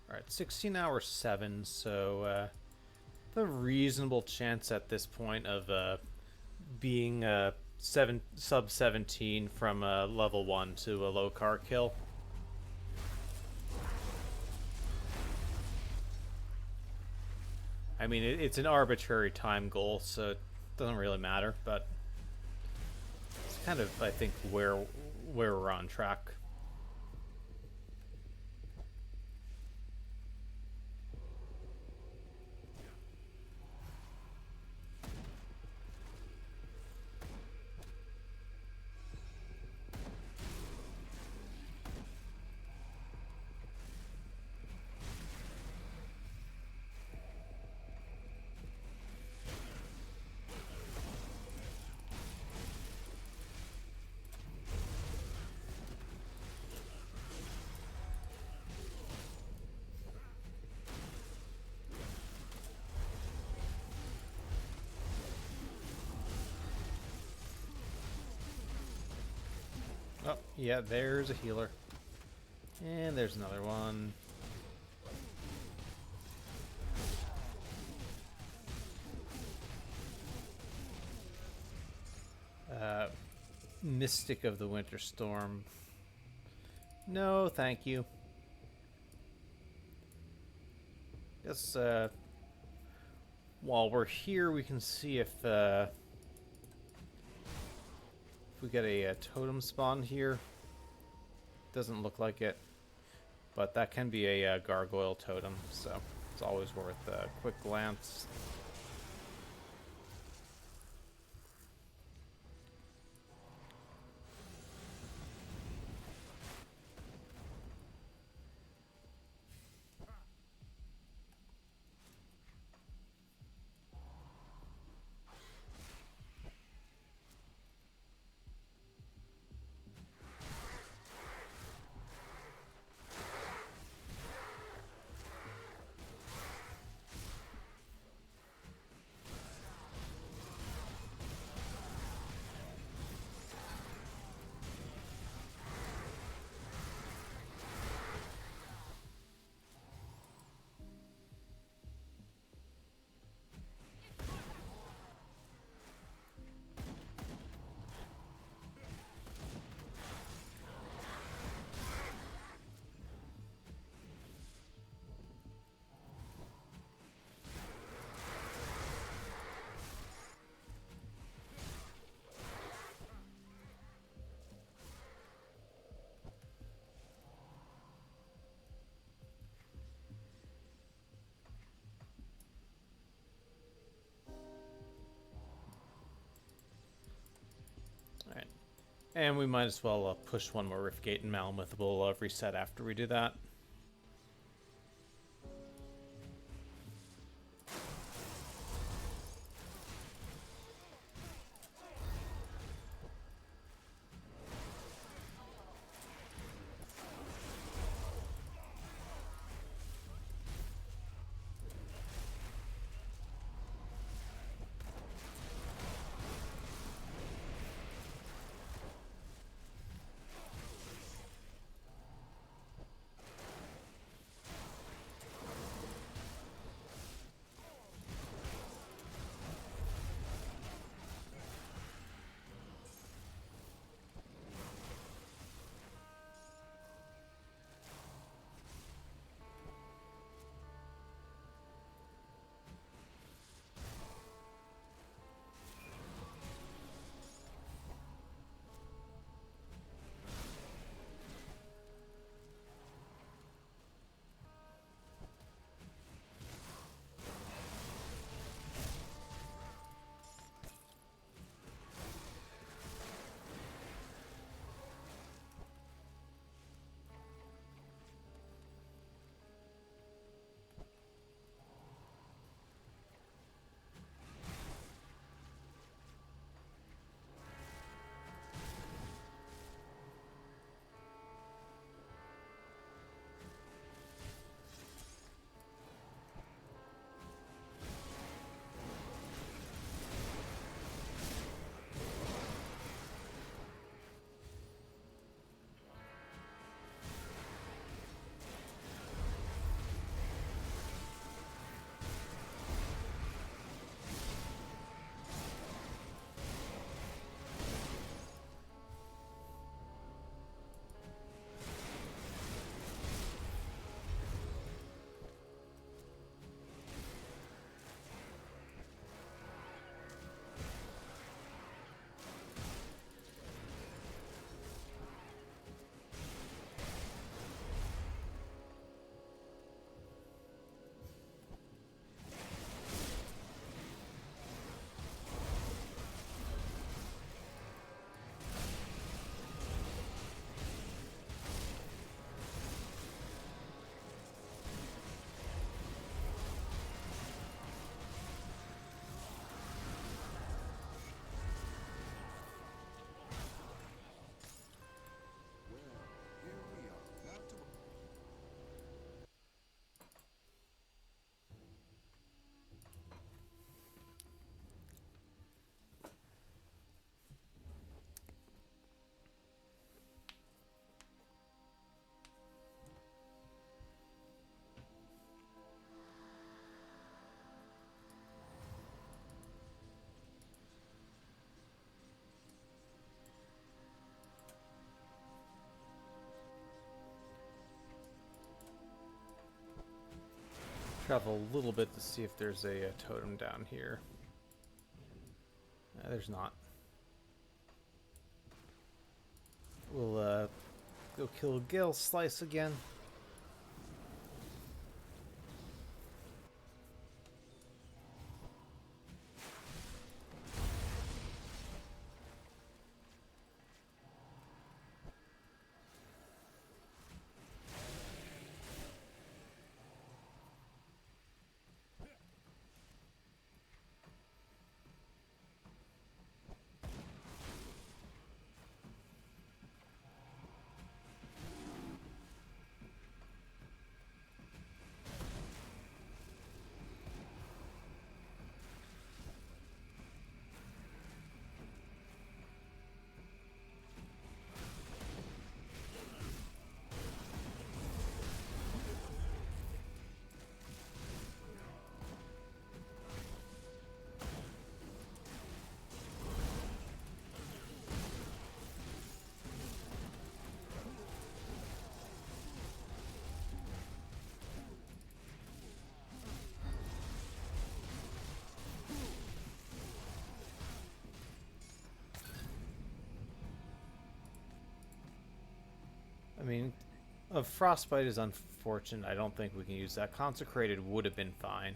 Alright, 16 hours 7, so the reasonable chance at this point of being sub 17 from level 1 to a low car kill. I mean, it's an arbitrary time goal, so it doesn't really matter, but it's kind of, I think, where we're on track. Oh, yeah, there's a healer. And there's another one. Mystic of the Winter Storm. No, thank you. Guess, while we're here, we can see if we get a totem spawn here. Doesn't look like it. but that can be a gargoyle totem, so it's always worth a quick glance. Alright. And we might as well push one more Riftgate and Malamute. We'll reset after we do that. Travel a little bit to see if there's a totem down here. There's not. We'll go kill Gale Slice again. I mean, Frostbite is unfortunate. I don't think we can use that. Consecrated would have been fine.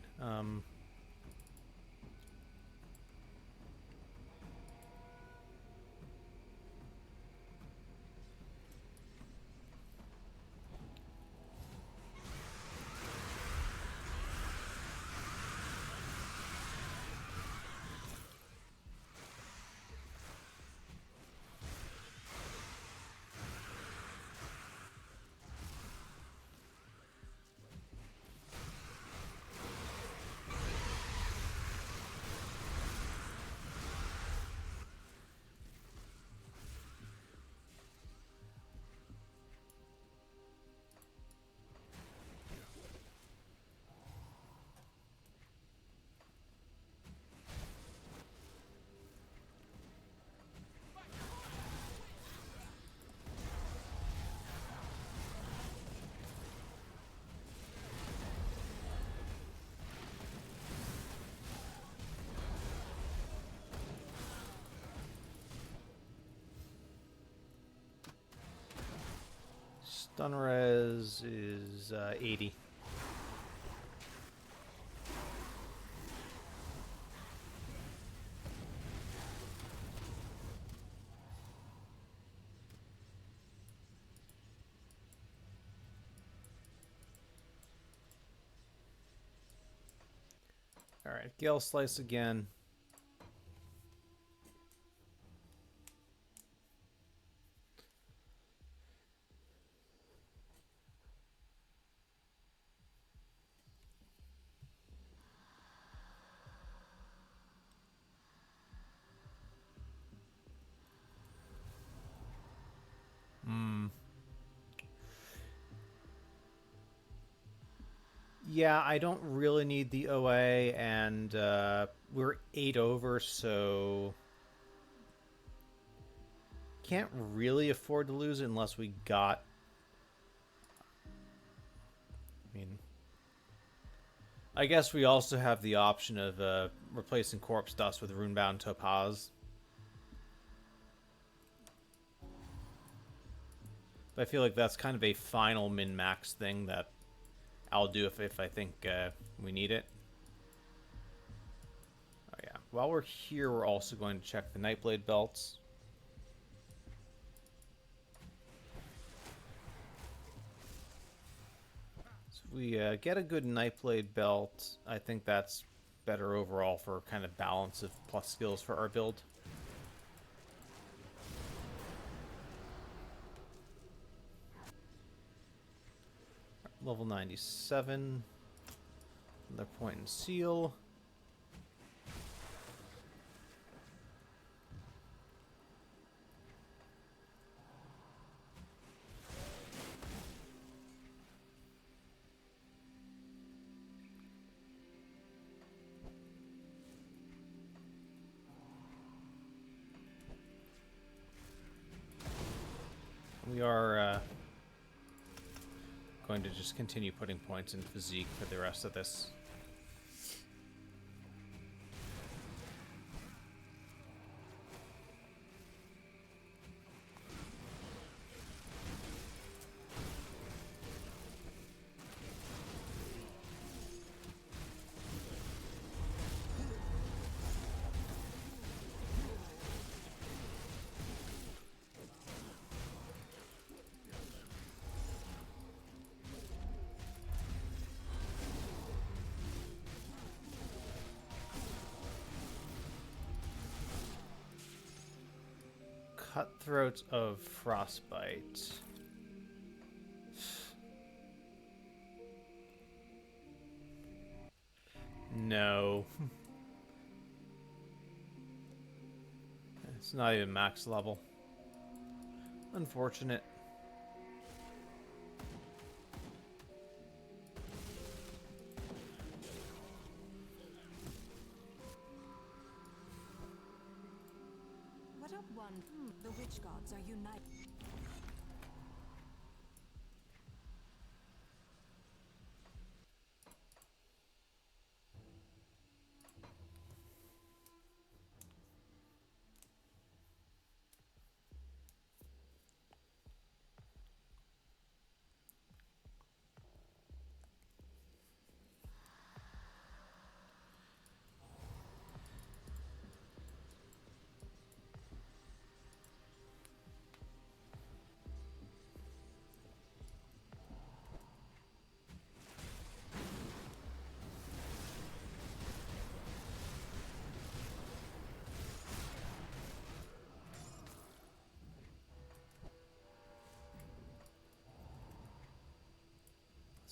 Stun res is 80. Alright, Gale Slice again. Yeah, I don't really need the OA, and we're 8 over, so can't really afford to lose it unless we got... I mean, I guess we also have the option of replacing Corpse Dust with Runebound Topaz. But I feel like that's kind of a final min-max thing that I'll do if I think we need it. Oh yeah. While we're here, we're also going to check the Nightblade belts. So if we get a good Nightblade belt, I think that's better overall for kind of balance of plus skills for our build. Level 97. Another point in seal. We are going to just continue putting points in physique for the rest of this. Cutthroats of Frostbite. No. It's not even max level. Unfortunate. What a one. The witch gods are united.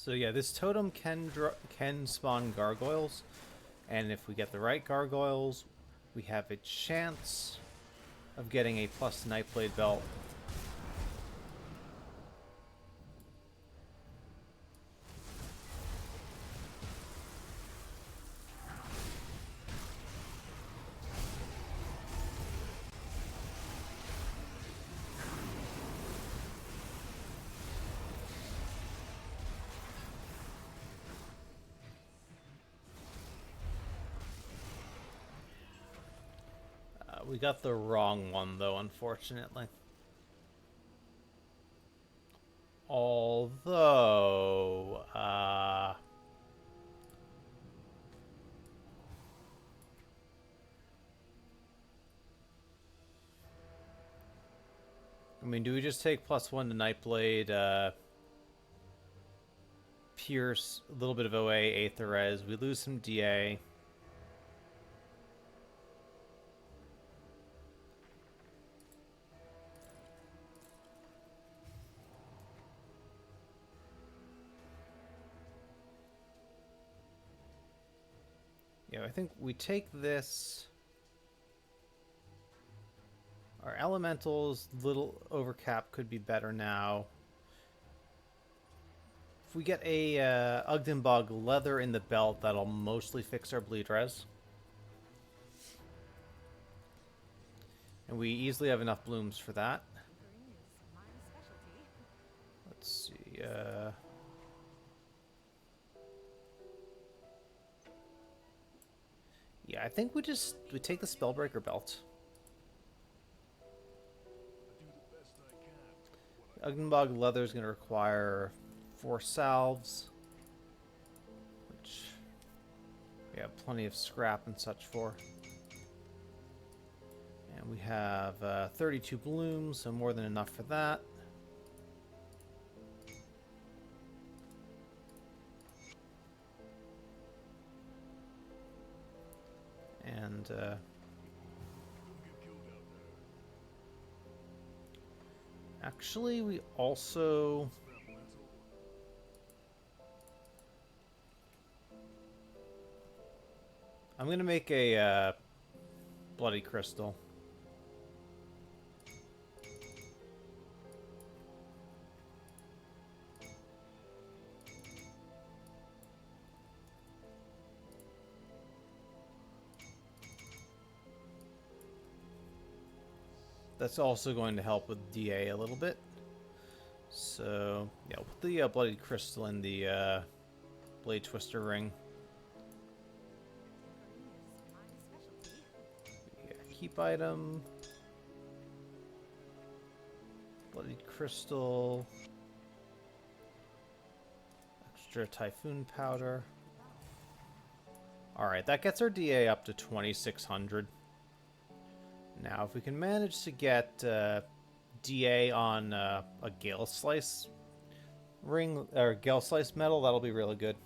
So yeah, this totem can spawn gargoyles, and if we get the right gargoyles, we have a chance of getting a plus Nightblade belt. We got the wrong one, though, unfortunately. Although, I mean, do we just take +1 to Nightblade, Pierce, a little bit of OA, Aether Res, we lose some DA. Yeah, I think we take this. Our elementals, little overcap, could be better now. If we get a Ugdenbog leather in the belt, that'll mostly fix our bleed res. And we easily have enough blooms for that. Tinkering is my specialty. Let's see. Yeah, I think we take the Spellbreaker belt. Ugdenbog leather is going to require 4 salves, which we have plenty of scrap and such for. And we have 32 blooms, so more than enough for that. And actually, we also... I'm going to make a bloody crystal. That's also going to help with DA a little bit. So, yeah, we'll put the bloody crystal in the blade twister ring. Yeah, keep item. Bloody crystal. Extra typhoon powder. Alright, that gets our DA up to 2600. Now, if we can manage to get DA on a Gale Slice ring, or Gale Slice metal, that'll be really good.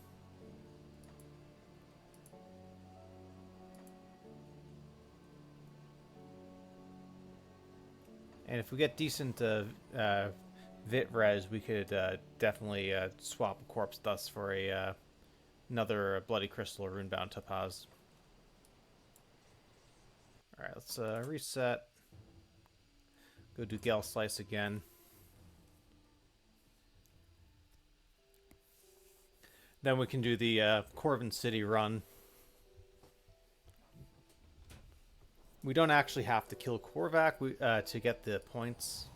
And if we get decent Vit Res, we could definitely swap a Corpse Dust for another Bloody Crystal or Runebound Topaz. Alright, let's reset. Go do Gale Slice again. Then we can do the Corvin City run. We don't actually have to kill Korvac to get the points.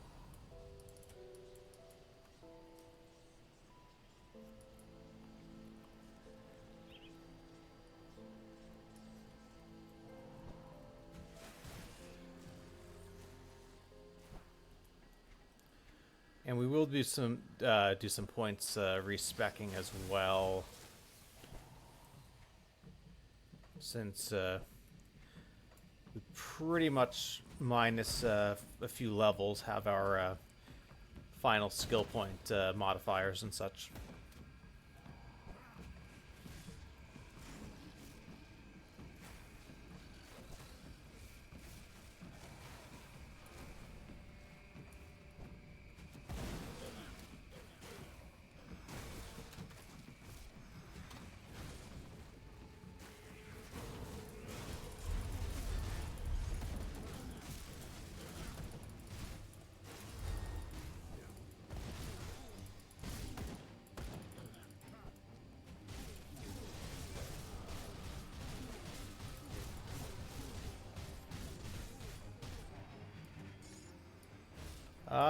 And we will do some points respecking as well, since we pretty much minus a few levels have our final skill point modifiers and such.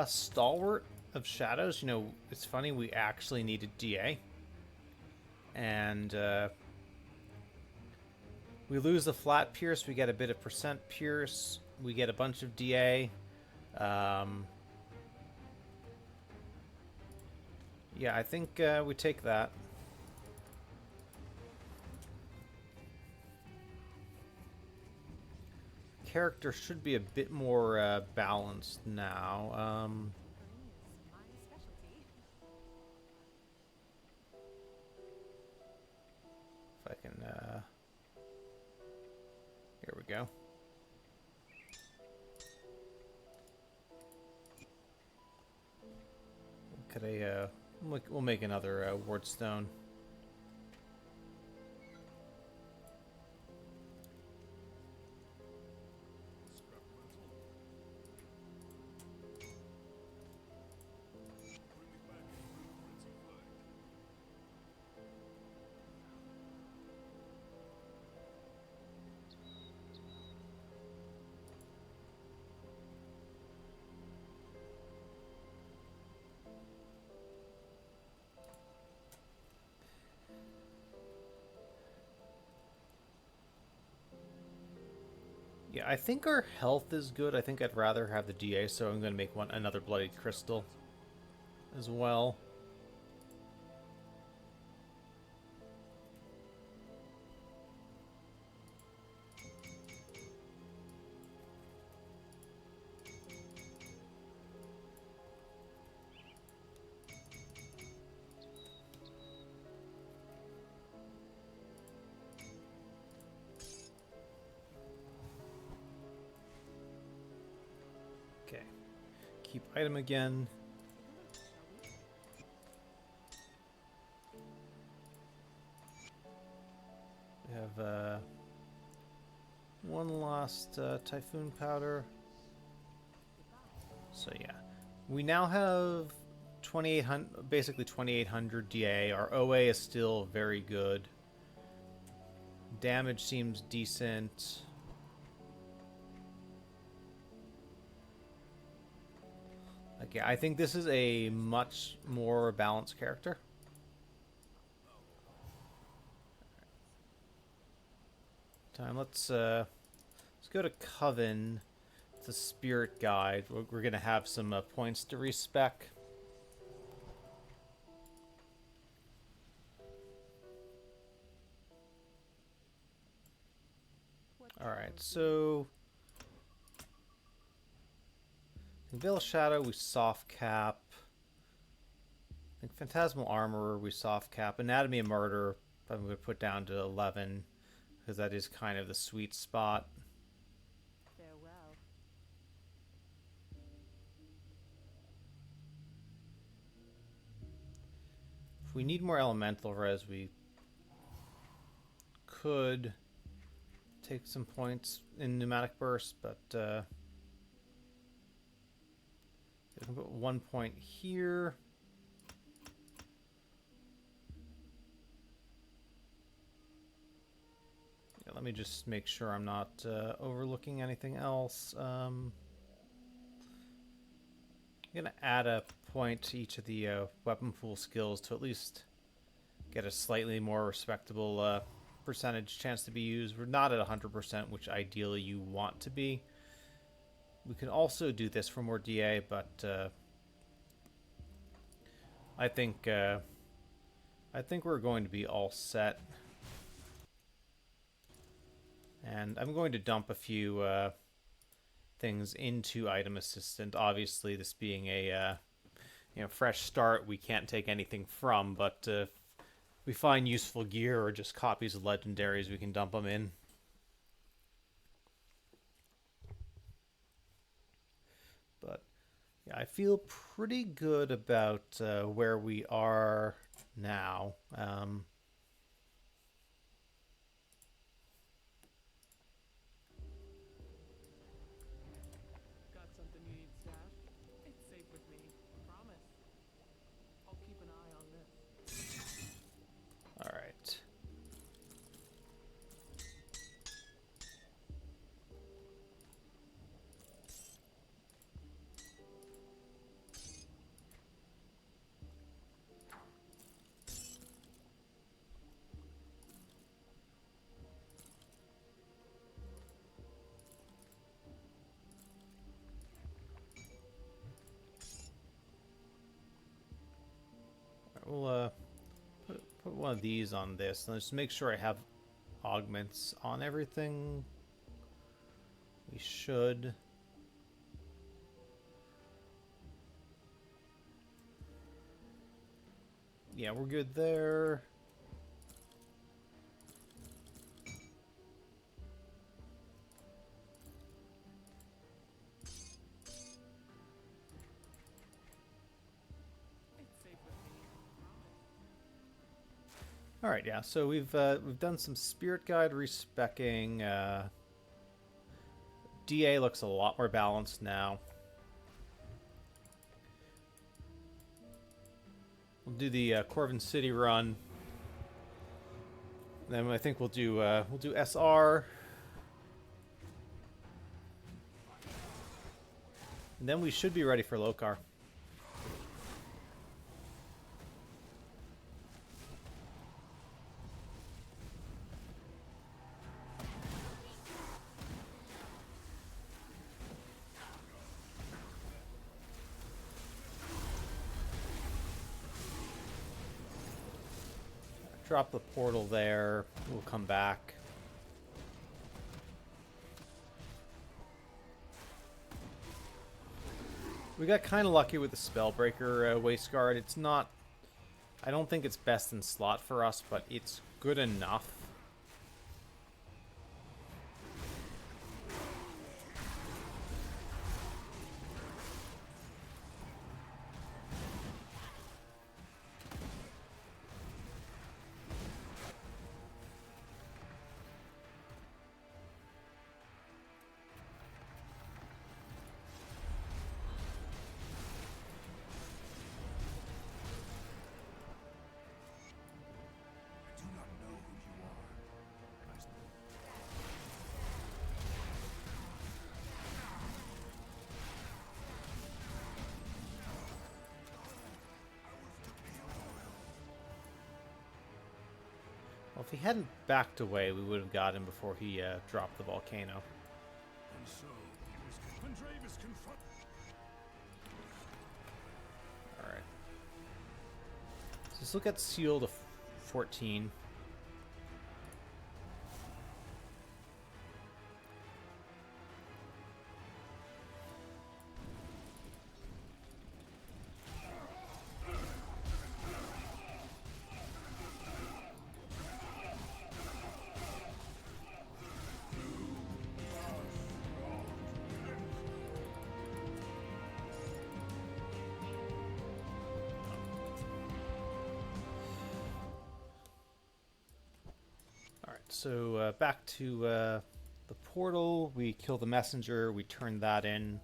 Stalwart of Shadows. You know, it's funny, we actually needed DA. And we lose the flat pierce, we get a bit of percent pierce, we get a bunch of DA. Yeah, I think we take that. Character should be a bit more balanced now. My specialty. If I can, here we go. Could I, we'll make another wardstone. Yeah, I think our health is good. I think I'd rather have the DA, so I'm going to make another Bloodied Crystal as well. Okay, keep item again. We have one last Typhoon Powder. So yeah, we now have 2,800, basically 2,800 DA. Our OA is still very good. Damage seems decent. Okay, I think this is a much more balanced character. Let's go to Coven, the Spirit Guide. We're gonna have some points to respec. All right, so in Veil Shadow we soft cap. I think Phantasmal Armorer we soft cap. Anatomy of Murder I'm going to put down to 11 because that is kind of the sweet spot. Farewell. If we need more elemental res, we could take some points in Pneumatic Burst, but we can put 1 point here. Yeah, let me just make sure I'm not overlooking anything else. I'm going to add a point to each of the weapon pool skills to at least get a slightly more respectable percentage chance to be used. We're not at 100%, which ideally you want to be. We can also do this for more DA, but I think we're going to be all set. And I'm going to dump a few things into Item Assistant. Obviously, this being a fresh start, we can't take anything from, but if we find useful gear or just copies of legendaries, we can dump them in. But yeah, I feel pretty good about where we are now. Got something you need stashed? It's safe with me. Promise. I'll keep an eye on this. All right. one of these on this. Let's make sure I have augments on everything. We should. Yeah, we're good there. It's safe with me. Promise. All right, yeah. So we've done some spirit guide respecking. DA looks a lot more balanced now. We'll do the Corvin City run. Then I think we'll do SR. And then we should be ready for Lokar. Drop the portal there. We'll come back. We got kind of lucky with the Spellbreaker Waste Guard. It's not... I don't think it's best in slot for us, but it's good enough. I do not know who you are. Well, if he hadn't backed away, we would have got him before he dropped the volcano. And so he was Pendravis confront. Alright. So let's look at Seal to 14. So back to the portal. We kill the messenger. We turn that in.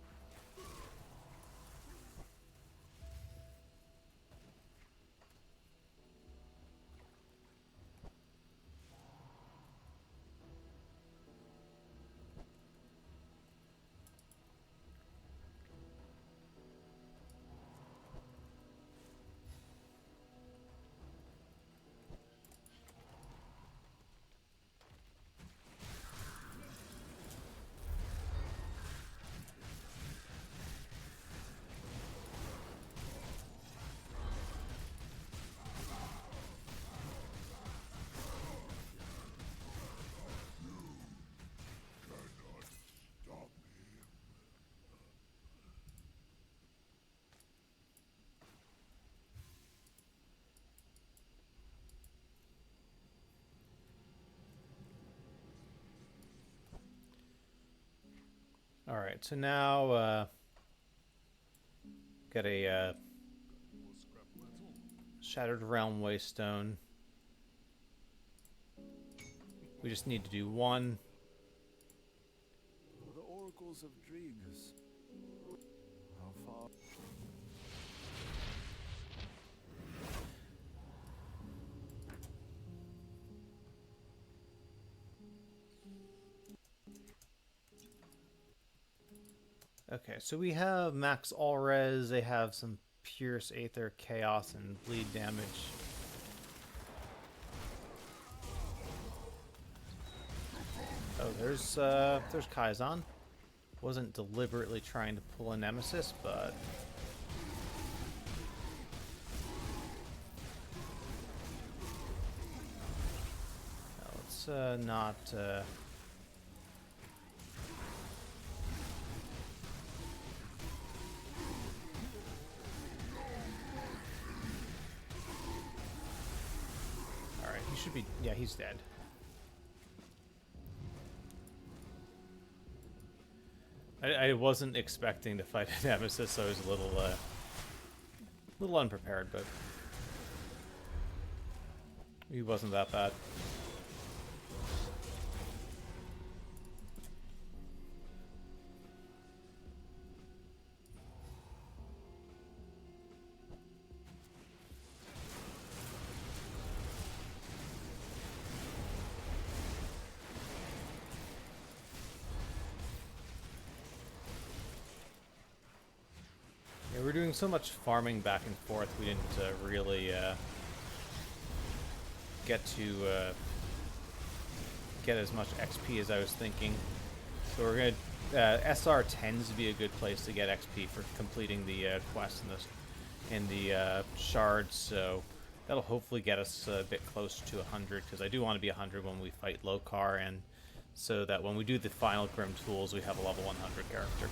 All right, so now got a Shattered Realm Waystone. We just need to do one. The oracles of Dregas. How far? Okay, so we have Max Allres. They have some Pierce, Aether, Chaos, and Bleed damage. Oh, there's Kaizen. Wasn't deliberately trying to pull a Nemesis, but not... Alright, he should be... Yeah, he's dead. I wasn't expecting to fight a Nemesis, so I was a little unprepared, but he wasn't that bad. Yeah, we're doing so much farming back and forth, we didn't really get to get as much XP as I was thinking. So we're gonna SR tends to be a good place to get XP for completing the quest in the shards. So that'll hopefully get us a bit closer to 100, because I do want to be 100 when we fight Lokar, and so that when we do the final Grim Tools, we have a level 100 character.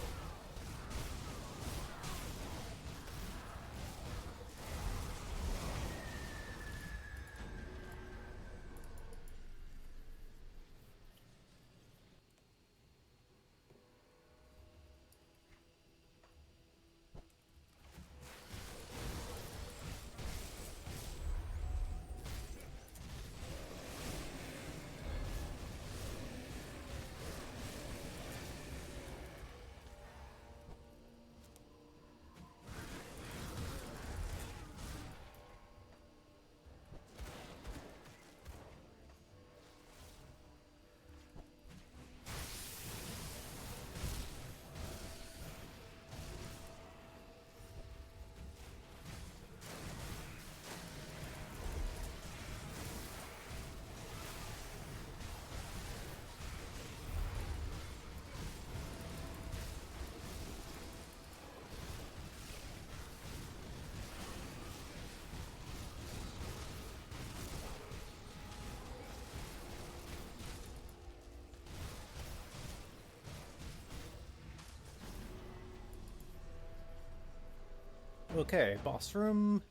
Okay, boss room.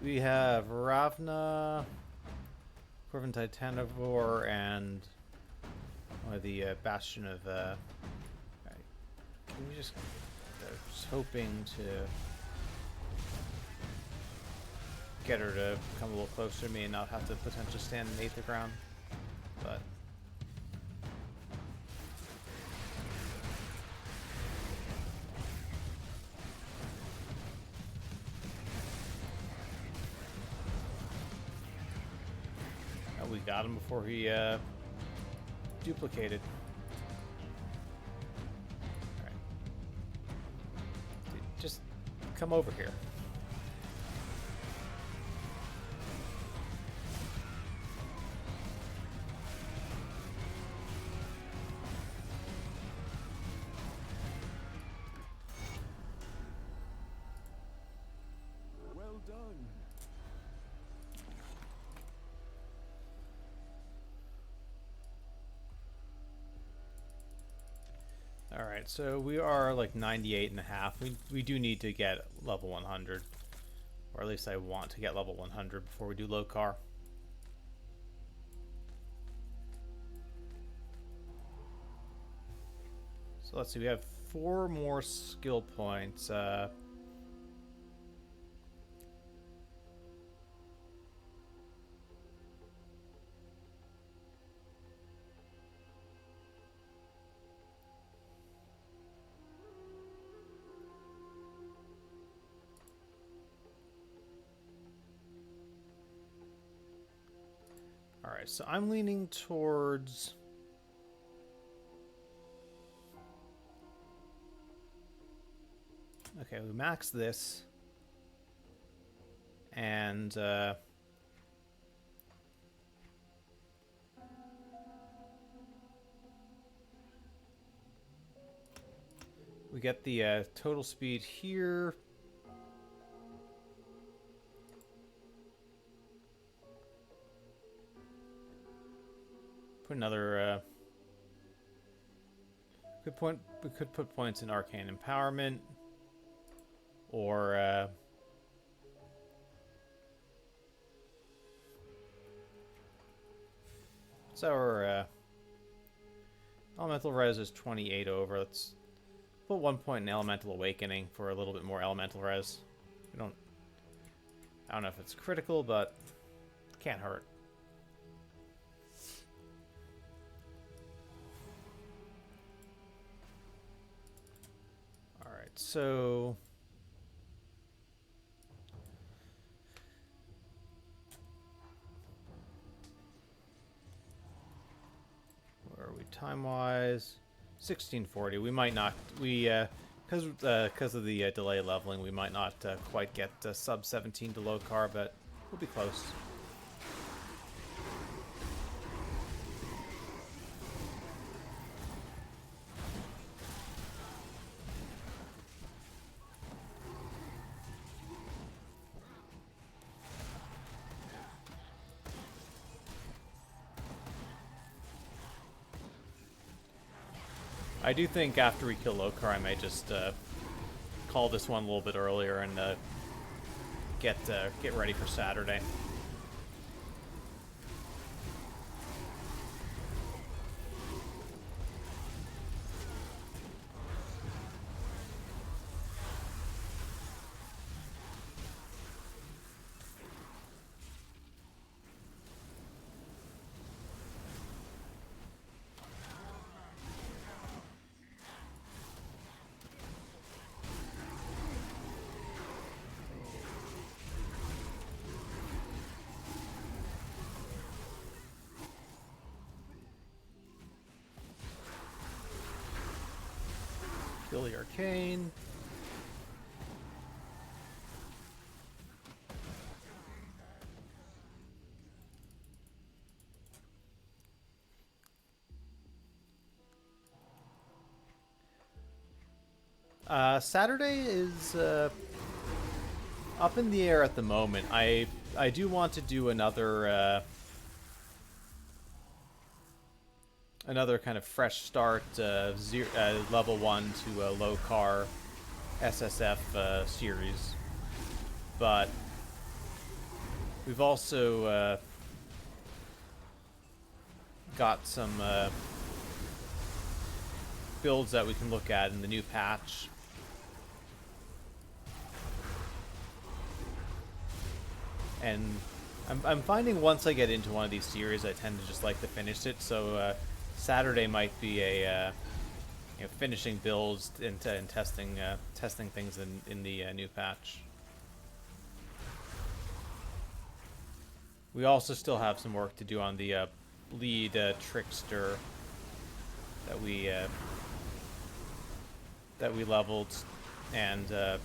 We have Ravna, Corvin Titanivore, and the Bastion of... Alright. Can we just... just hoping to get her to come a little closer to me and not have to potentially stand underneath the ground. But... we got him before he duplicated. Alright. Just come over here. Well done. Alright, so we are like 98 and a half. We do need to get level 100. Or at least I want to get level 100 before we do Lokar. So let's see, we have 4 more skill points. Alright, so I'm leaning towards... Okay, we max this. And, we get the total speed here. put another. We could put points in arcane empowerment, or so our elemental res is 28 over. Let's put 1 point in elemental awakening for a little bit more elemental res. I don't know if it's critical, but can't hurt. All right, so where are we time-wise? 1640. We might not. Because of the delay leveling, we might not quite get sub 17 to low car, but we'll be close. I do think after we kill Lokar, I may just call this one a little bit earlier and get ready for Saturday. Kill the arcane. Saturday is up in the air at the moment. I do want to do another kind of fresh start, level 1 to low car SSF series, but we've also got some builds that we can look at in the new patch. And I'm finding once I get into one of these series, I tend to just like to finish it. So Saturday might be a finishing builds and testing things in the new patch. We also still have some work to do on the lead trickster that we leveled, and the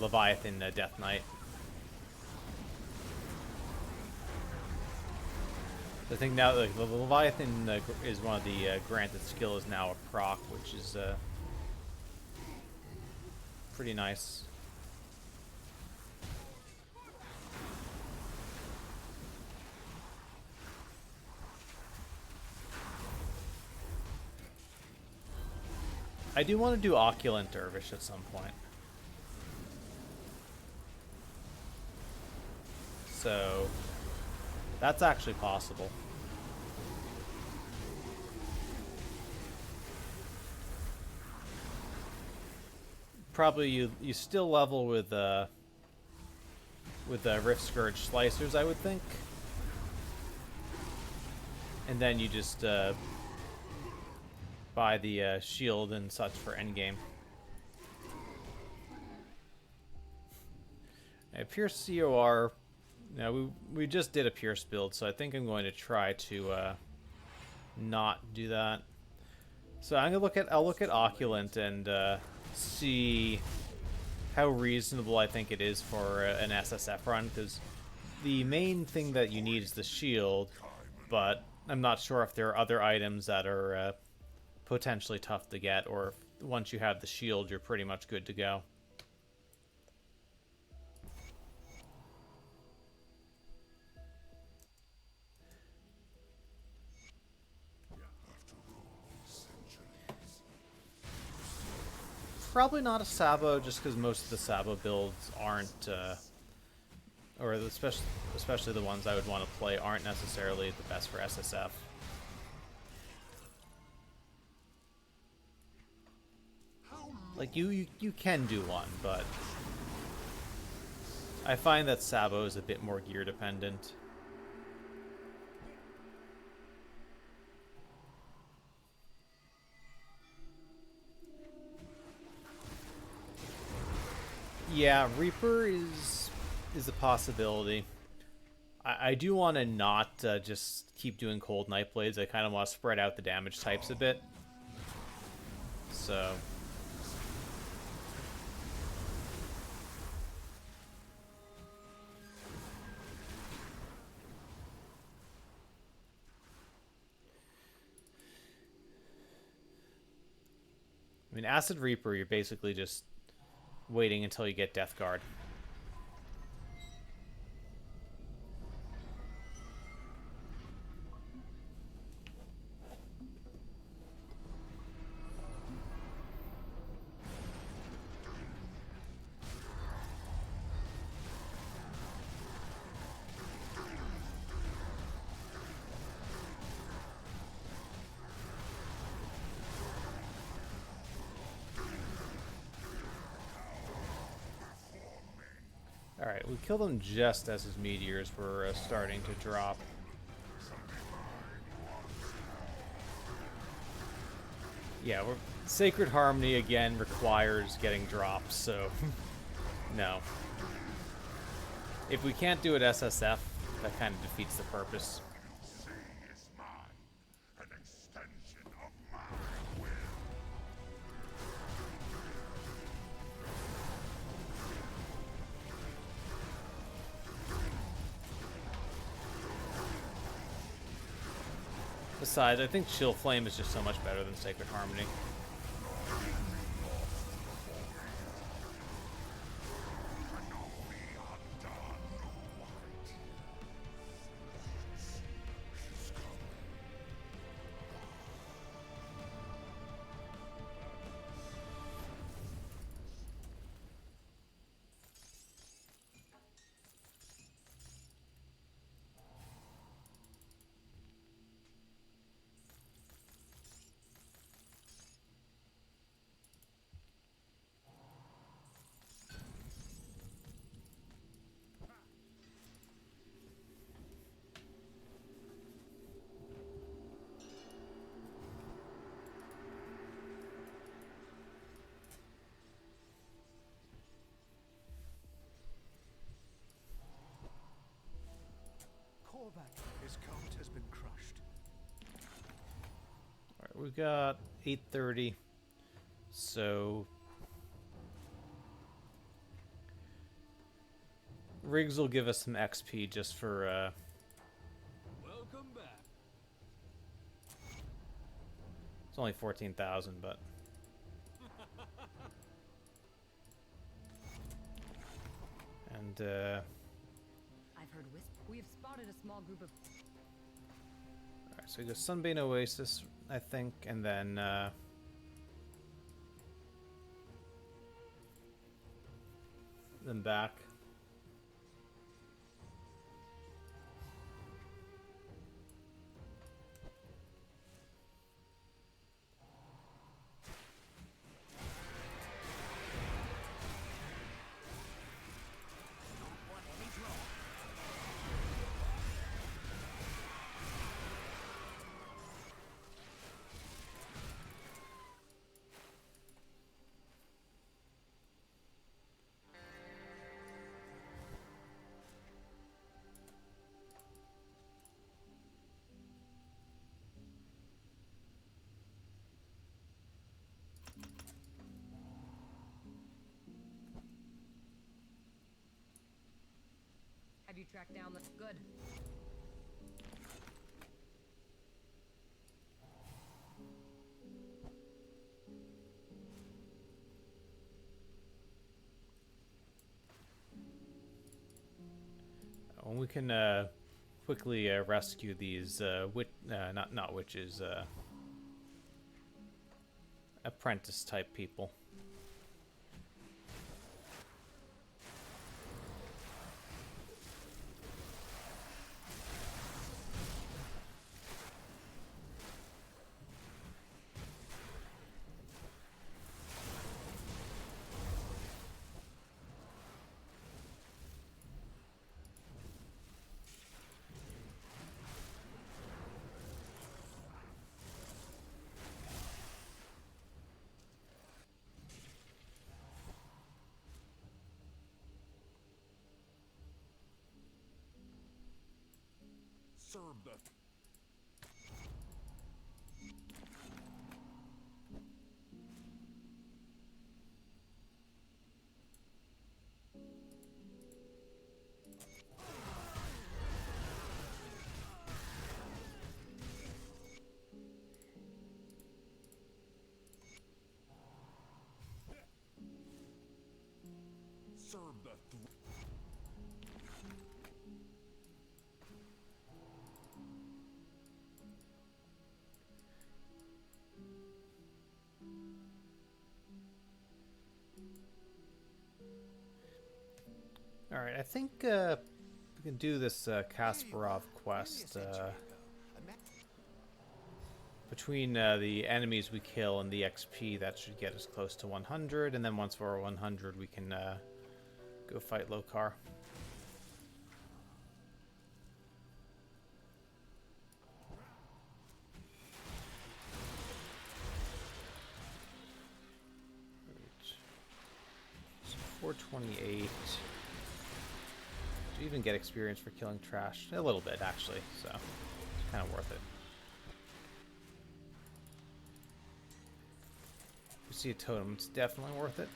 Leviathan Death Knight. I think now the Leviathan is one of the granted skill is now a proc, which is pretty nice. I do want to do Opulent Dervish at some point. So that's actually possible. Probably you still level with Rift Scourge Slicers, I would think. And then you just buy the shield and such for endgame. Pierce COR. Now we just did a Pierce build, so I think I'm going to try to not do that. So I'll look at Opulent and see how reasonable I think it is for an SSF run, because the main thing that you need is the shield, but I'm not sure if there are other items that are potentially tough to get, or if once you have the shield, you're pretty much good to go. Probably not a Sabo, just because most of the Sabo builds aren't, or especially the ones I would want to play aren't necessarily the best for SSF. Like, you can do one, but I find that Sabo is a bit more gear dependent. Yeah, Reaper is a possibility. I do want to not just keep doing Cold Night Blades. I kind of want to spread out the damage types a bit. So... I mean, Acid Reaper, you're basically just waiting until you get Death Guard. Alright, we killed him just as his meteors were starting to drop. Yeah, Sacred Harmony again requires getting drops, so no. If we can't do it SSF, that kind of defeats the purpose. Besides, I think Chill Flame is just so much better than Sacred Harmony. His cult has been crushed. Alright, we've got 830. So Riggs will give us some XP just for Welcome back. it's only 14,000, but and I've heard whisper. We have spotted a small group of. alright, so we go Sunbane Oasis, I think, and then back. Have you tracked down the good? When we can quickly rescue these not witches, apprentice type people. Serve the... Serve the... Alright, I think we can do this Kasparov quest. Between the enemies we kill and the XP, that should get us close to 100, and then once we're 100, we can go fight Lokar. So 428. Do you even get experience for killing trash? A little bit, actually, so it's kind of worth it. If you see a totem, it's definitely worth it.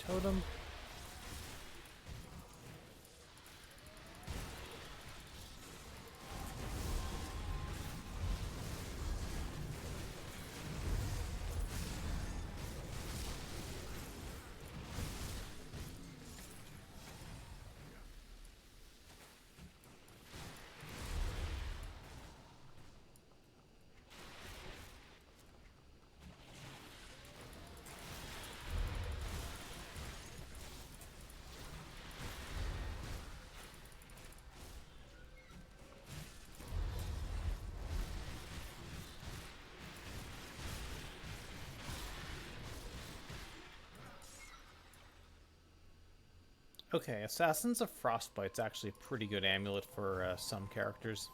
Totem. Okay, Assassins of Frostbite's actually a pretty good amulet for some characters.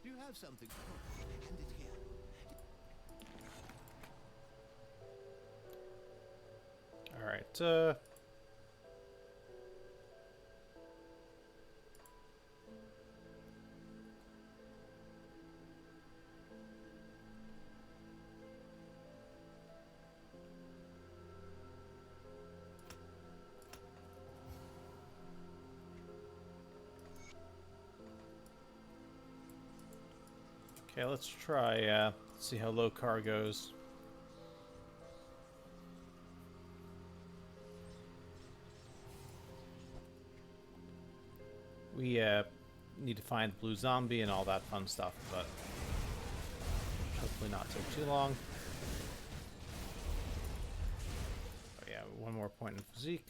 Do you have something? Hand it here. Alright, okay, let's try, see how Lokar goes. We, need to find the blue zombie and all that fun stuff, but hopefully not take too long. Oh yeah, one more point in physique.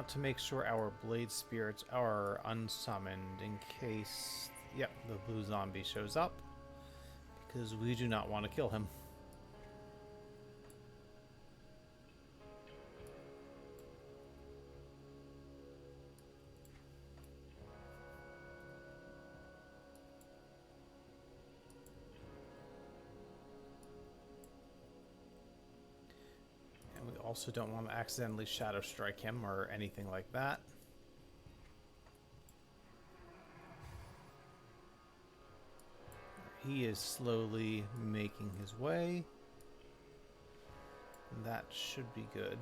want to make sure our blade spirits are unsummoned in case, yep, the blue zombie shows up, because we do not want to kill him. And we also don't want to accidentally shadow strike him or anything like that. He is slowly making his way. That should be good.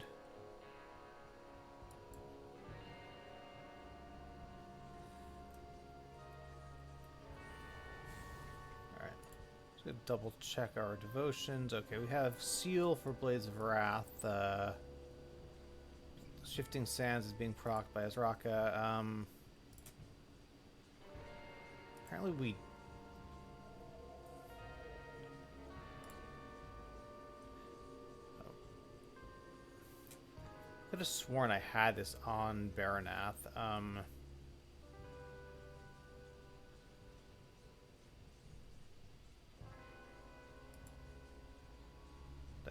Alright. Just gonna double check our devotions. Okay, we have Seal for Blades of Wrath. Shifting Sands is being procced by Azraka. Apparently we... I could have sworn I had this on Baranath. I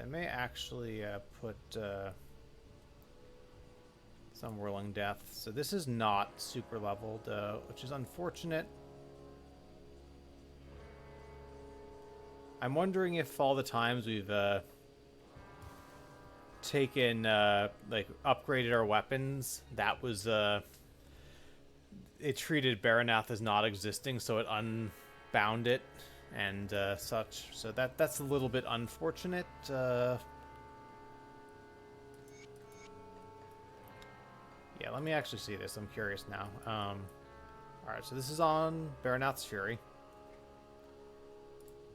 may actually put some Whirling Death. So this is not super leveled, which is unfortunate. I'm wondering if all the times we've taken like upgraded our weapons, that was it treated Baranath as not existing, so it unbound it and such. So that's a little bit unfortunate. Yeah, let me actually see this. I'm curious now. Alright, so this is on Baranath's Fury.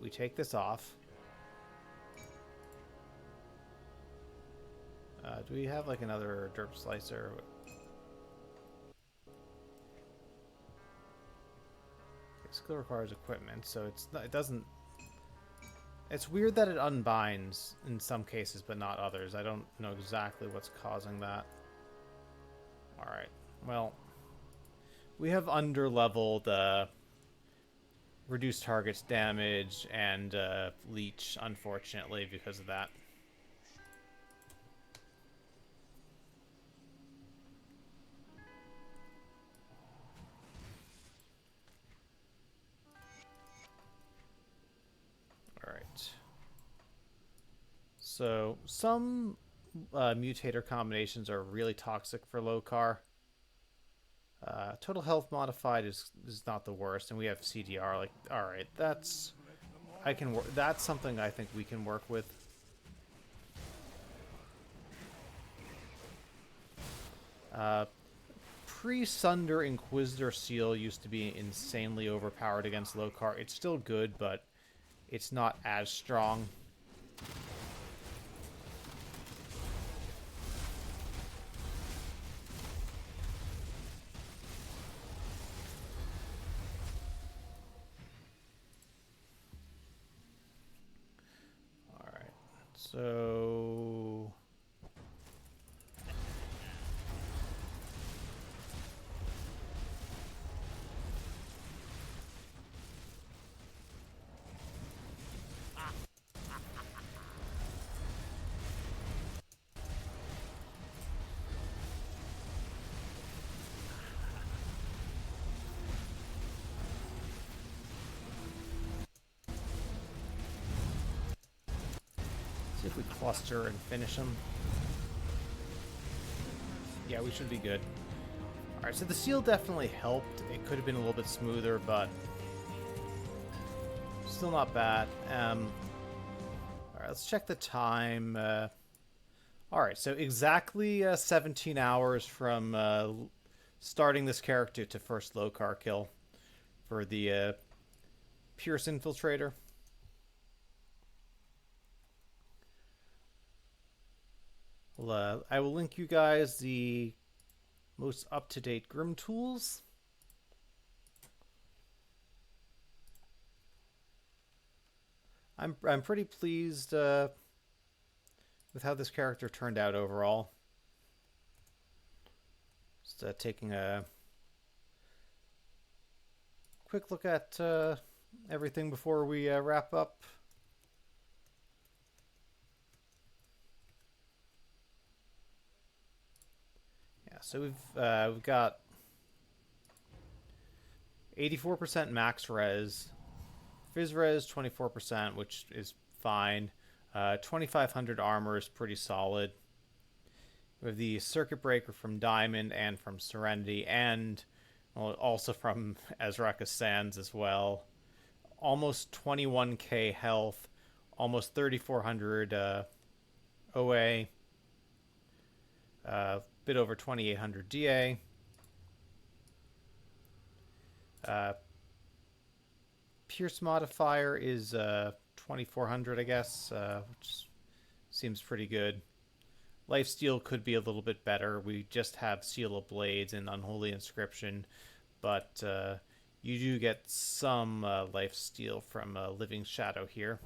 We take this off. Do we have like another derp slicer? It still requires equipment, so it's not, it doesn't. It's weird that it unbinds in some cases, but not others. I don't know exactly what's causing that. All right. Well, we have under-leveled reduced targets damage and leech, unfortunately, because of that. Alright. So, some mutator combinations are really toxic for Lokar. Total health modified is not the worst, and we have CDR. Like, alright, that's... that's something I think we can work with. Pre-Sunder Inquisitor Seal used to be insanely overpowered against Lokar. It's still good, but it's not as strong. Alright, so... see if we cluster and finish them. Yeah, we should be good. Alright, so the seal definitely helped. It could have been a little bit smoother, but still not bad. Alright, let's check the time. Alright, so exactly 17 hours from starting this character to first Lokar kill for the Pierce Infiltrator. Well, I will link you guys the most up-to-date Grim tools. I'm pretty pleased with how this character turned out overall. Just taking a quick look at everything before we wrap up. Yeah, so we've got 84% max res, phys res 24%, which is fine. 2500 armor is pretty solid. We have the circuit breaker from Diamond and from Serenity, and also from Azraka Sands as well. Almost 21k health, almost 3400 OA, bit over 2800 DA. Pierce modifier is 2400, I guess, which seems pretty good. Lifesteal could be a little bit better. We just have Seal of Blades and Unholy Inscription, but you do get some lifesteal from Living Shadow here.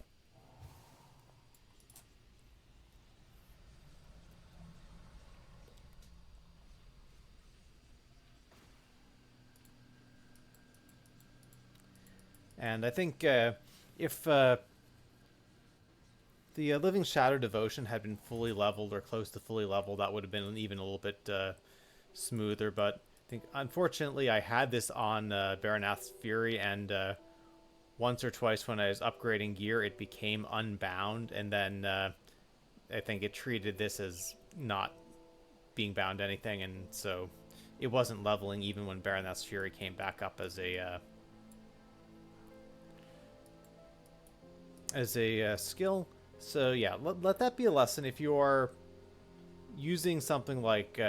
And I think if the Living Shadow Devotion had been fully leveled or close to fully leveled, that would have been even a little bit smoother. But I think, unfortunately, I had this on Baranath's Fury, and once or twice when I was upgrading gear, it became unbound, and then I think it treated this as not being bound to anything, and so it wasn't leveling even when Baranath's Fury came back up as a skill. So yeah, let that be a lesson. If you're using something like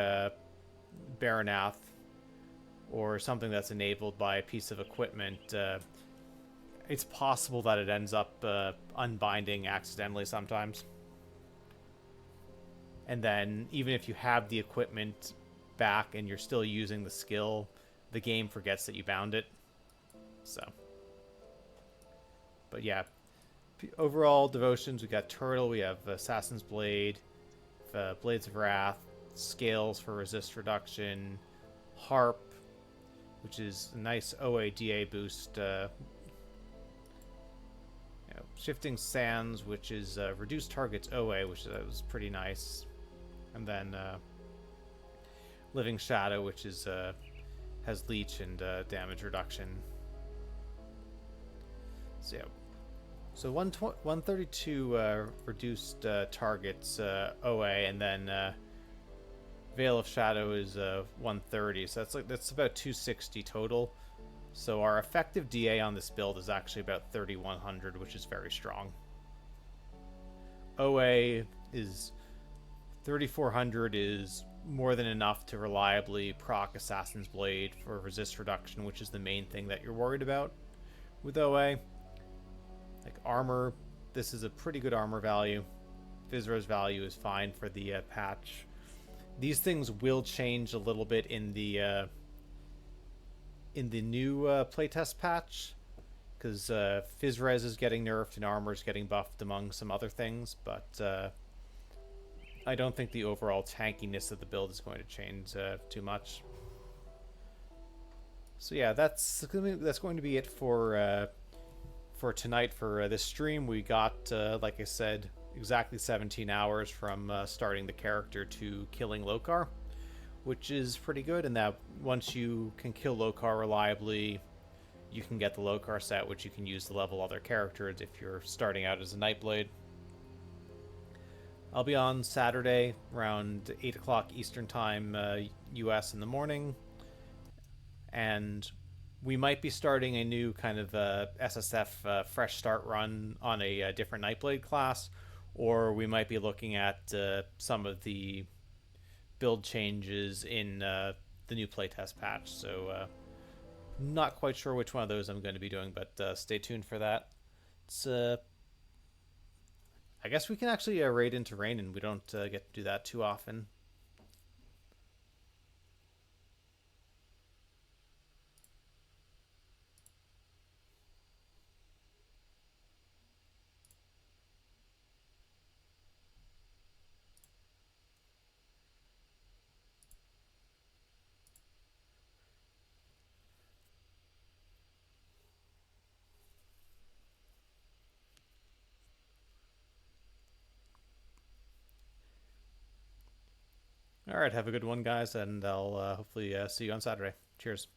Baranath or something that's enabled by a piece of equipment, it's possible that it ends up unbinding accidentally sometimes. And then even if you have the equipment back and you're still using the skill, the game forgets that you bound it. So, but yeah, overall devotions, we got Turtle, we have Assassin's Blade, Blades of Wrath, Scales for resist reduction, Harp, which is a nice OA/DA boost, Shifting Sands, which is reduced targets OA, which was pretty nice, and then Living Shadow, which is has leech and damage reduction. So yeah. So 132 reduced targets OA, and then Veil of Shadow is 130. So that's about 260 total. So our effective DA on this build is actually about 3100, which is very strong. OA is 3400 is more than enough to reliably proc Assassin's Blade for resist reduction, which is the main thing that you're worried about with OA. Like armor, this is a pretty good armor value. Physra's value is fine for the patch. These things will change a little bit in the new playtest patch, because Physrez is getting nerfed and armor is getting buffed among some other things, but I don't think the overall tankiness of the build is going to change too much. So yeah, that's going to be it for tonight for this stream. We got, like I said, exactly 17 hours from starting the character to killing Lokar, which is pretty good, and that once you can kill Lokar reliably, you can get the Lokar set, which you can use to level other characters if you're starting out as a Nightblade. I'll be on Saturday around 8 o'clock Eastern Time, US in the morning, and we might be starting a new kind of SSF fresh start run on a different Nightblade class, or we might be looking at some of the build changes in the new playtest patch. So not quite sure which one of those I'm going to be doing, but stay tuned for that. It's I guess we can actually raid into rain, and we don't get to do that too often. All right, have a good one, guys, and I'll hopefully see you on Saturday. Cheers.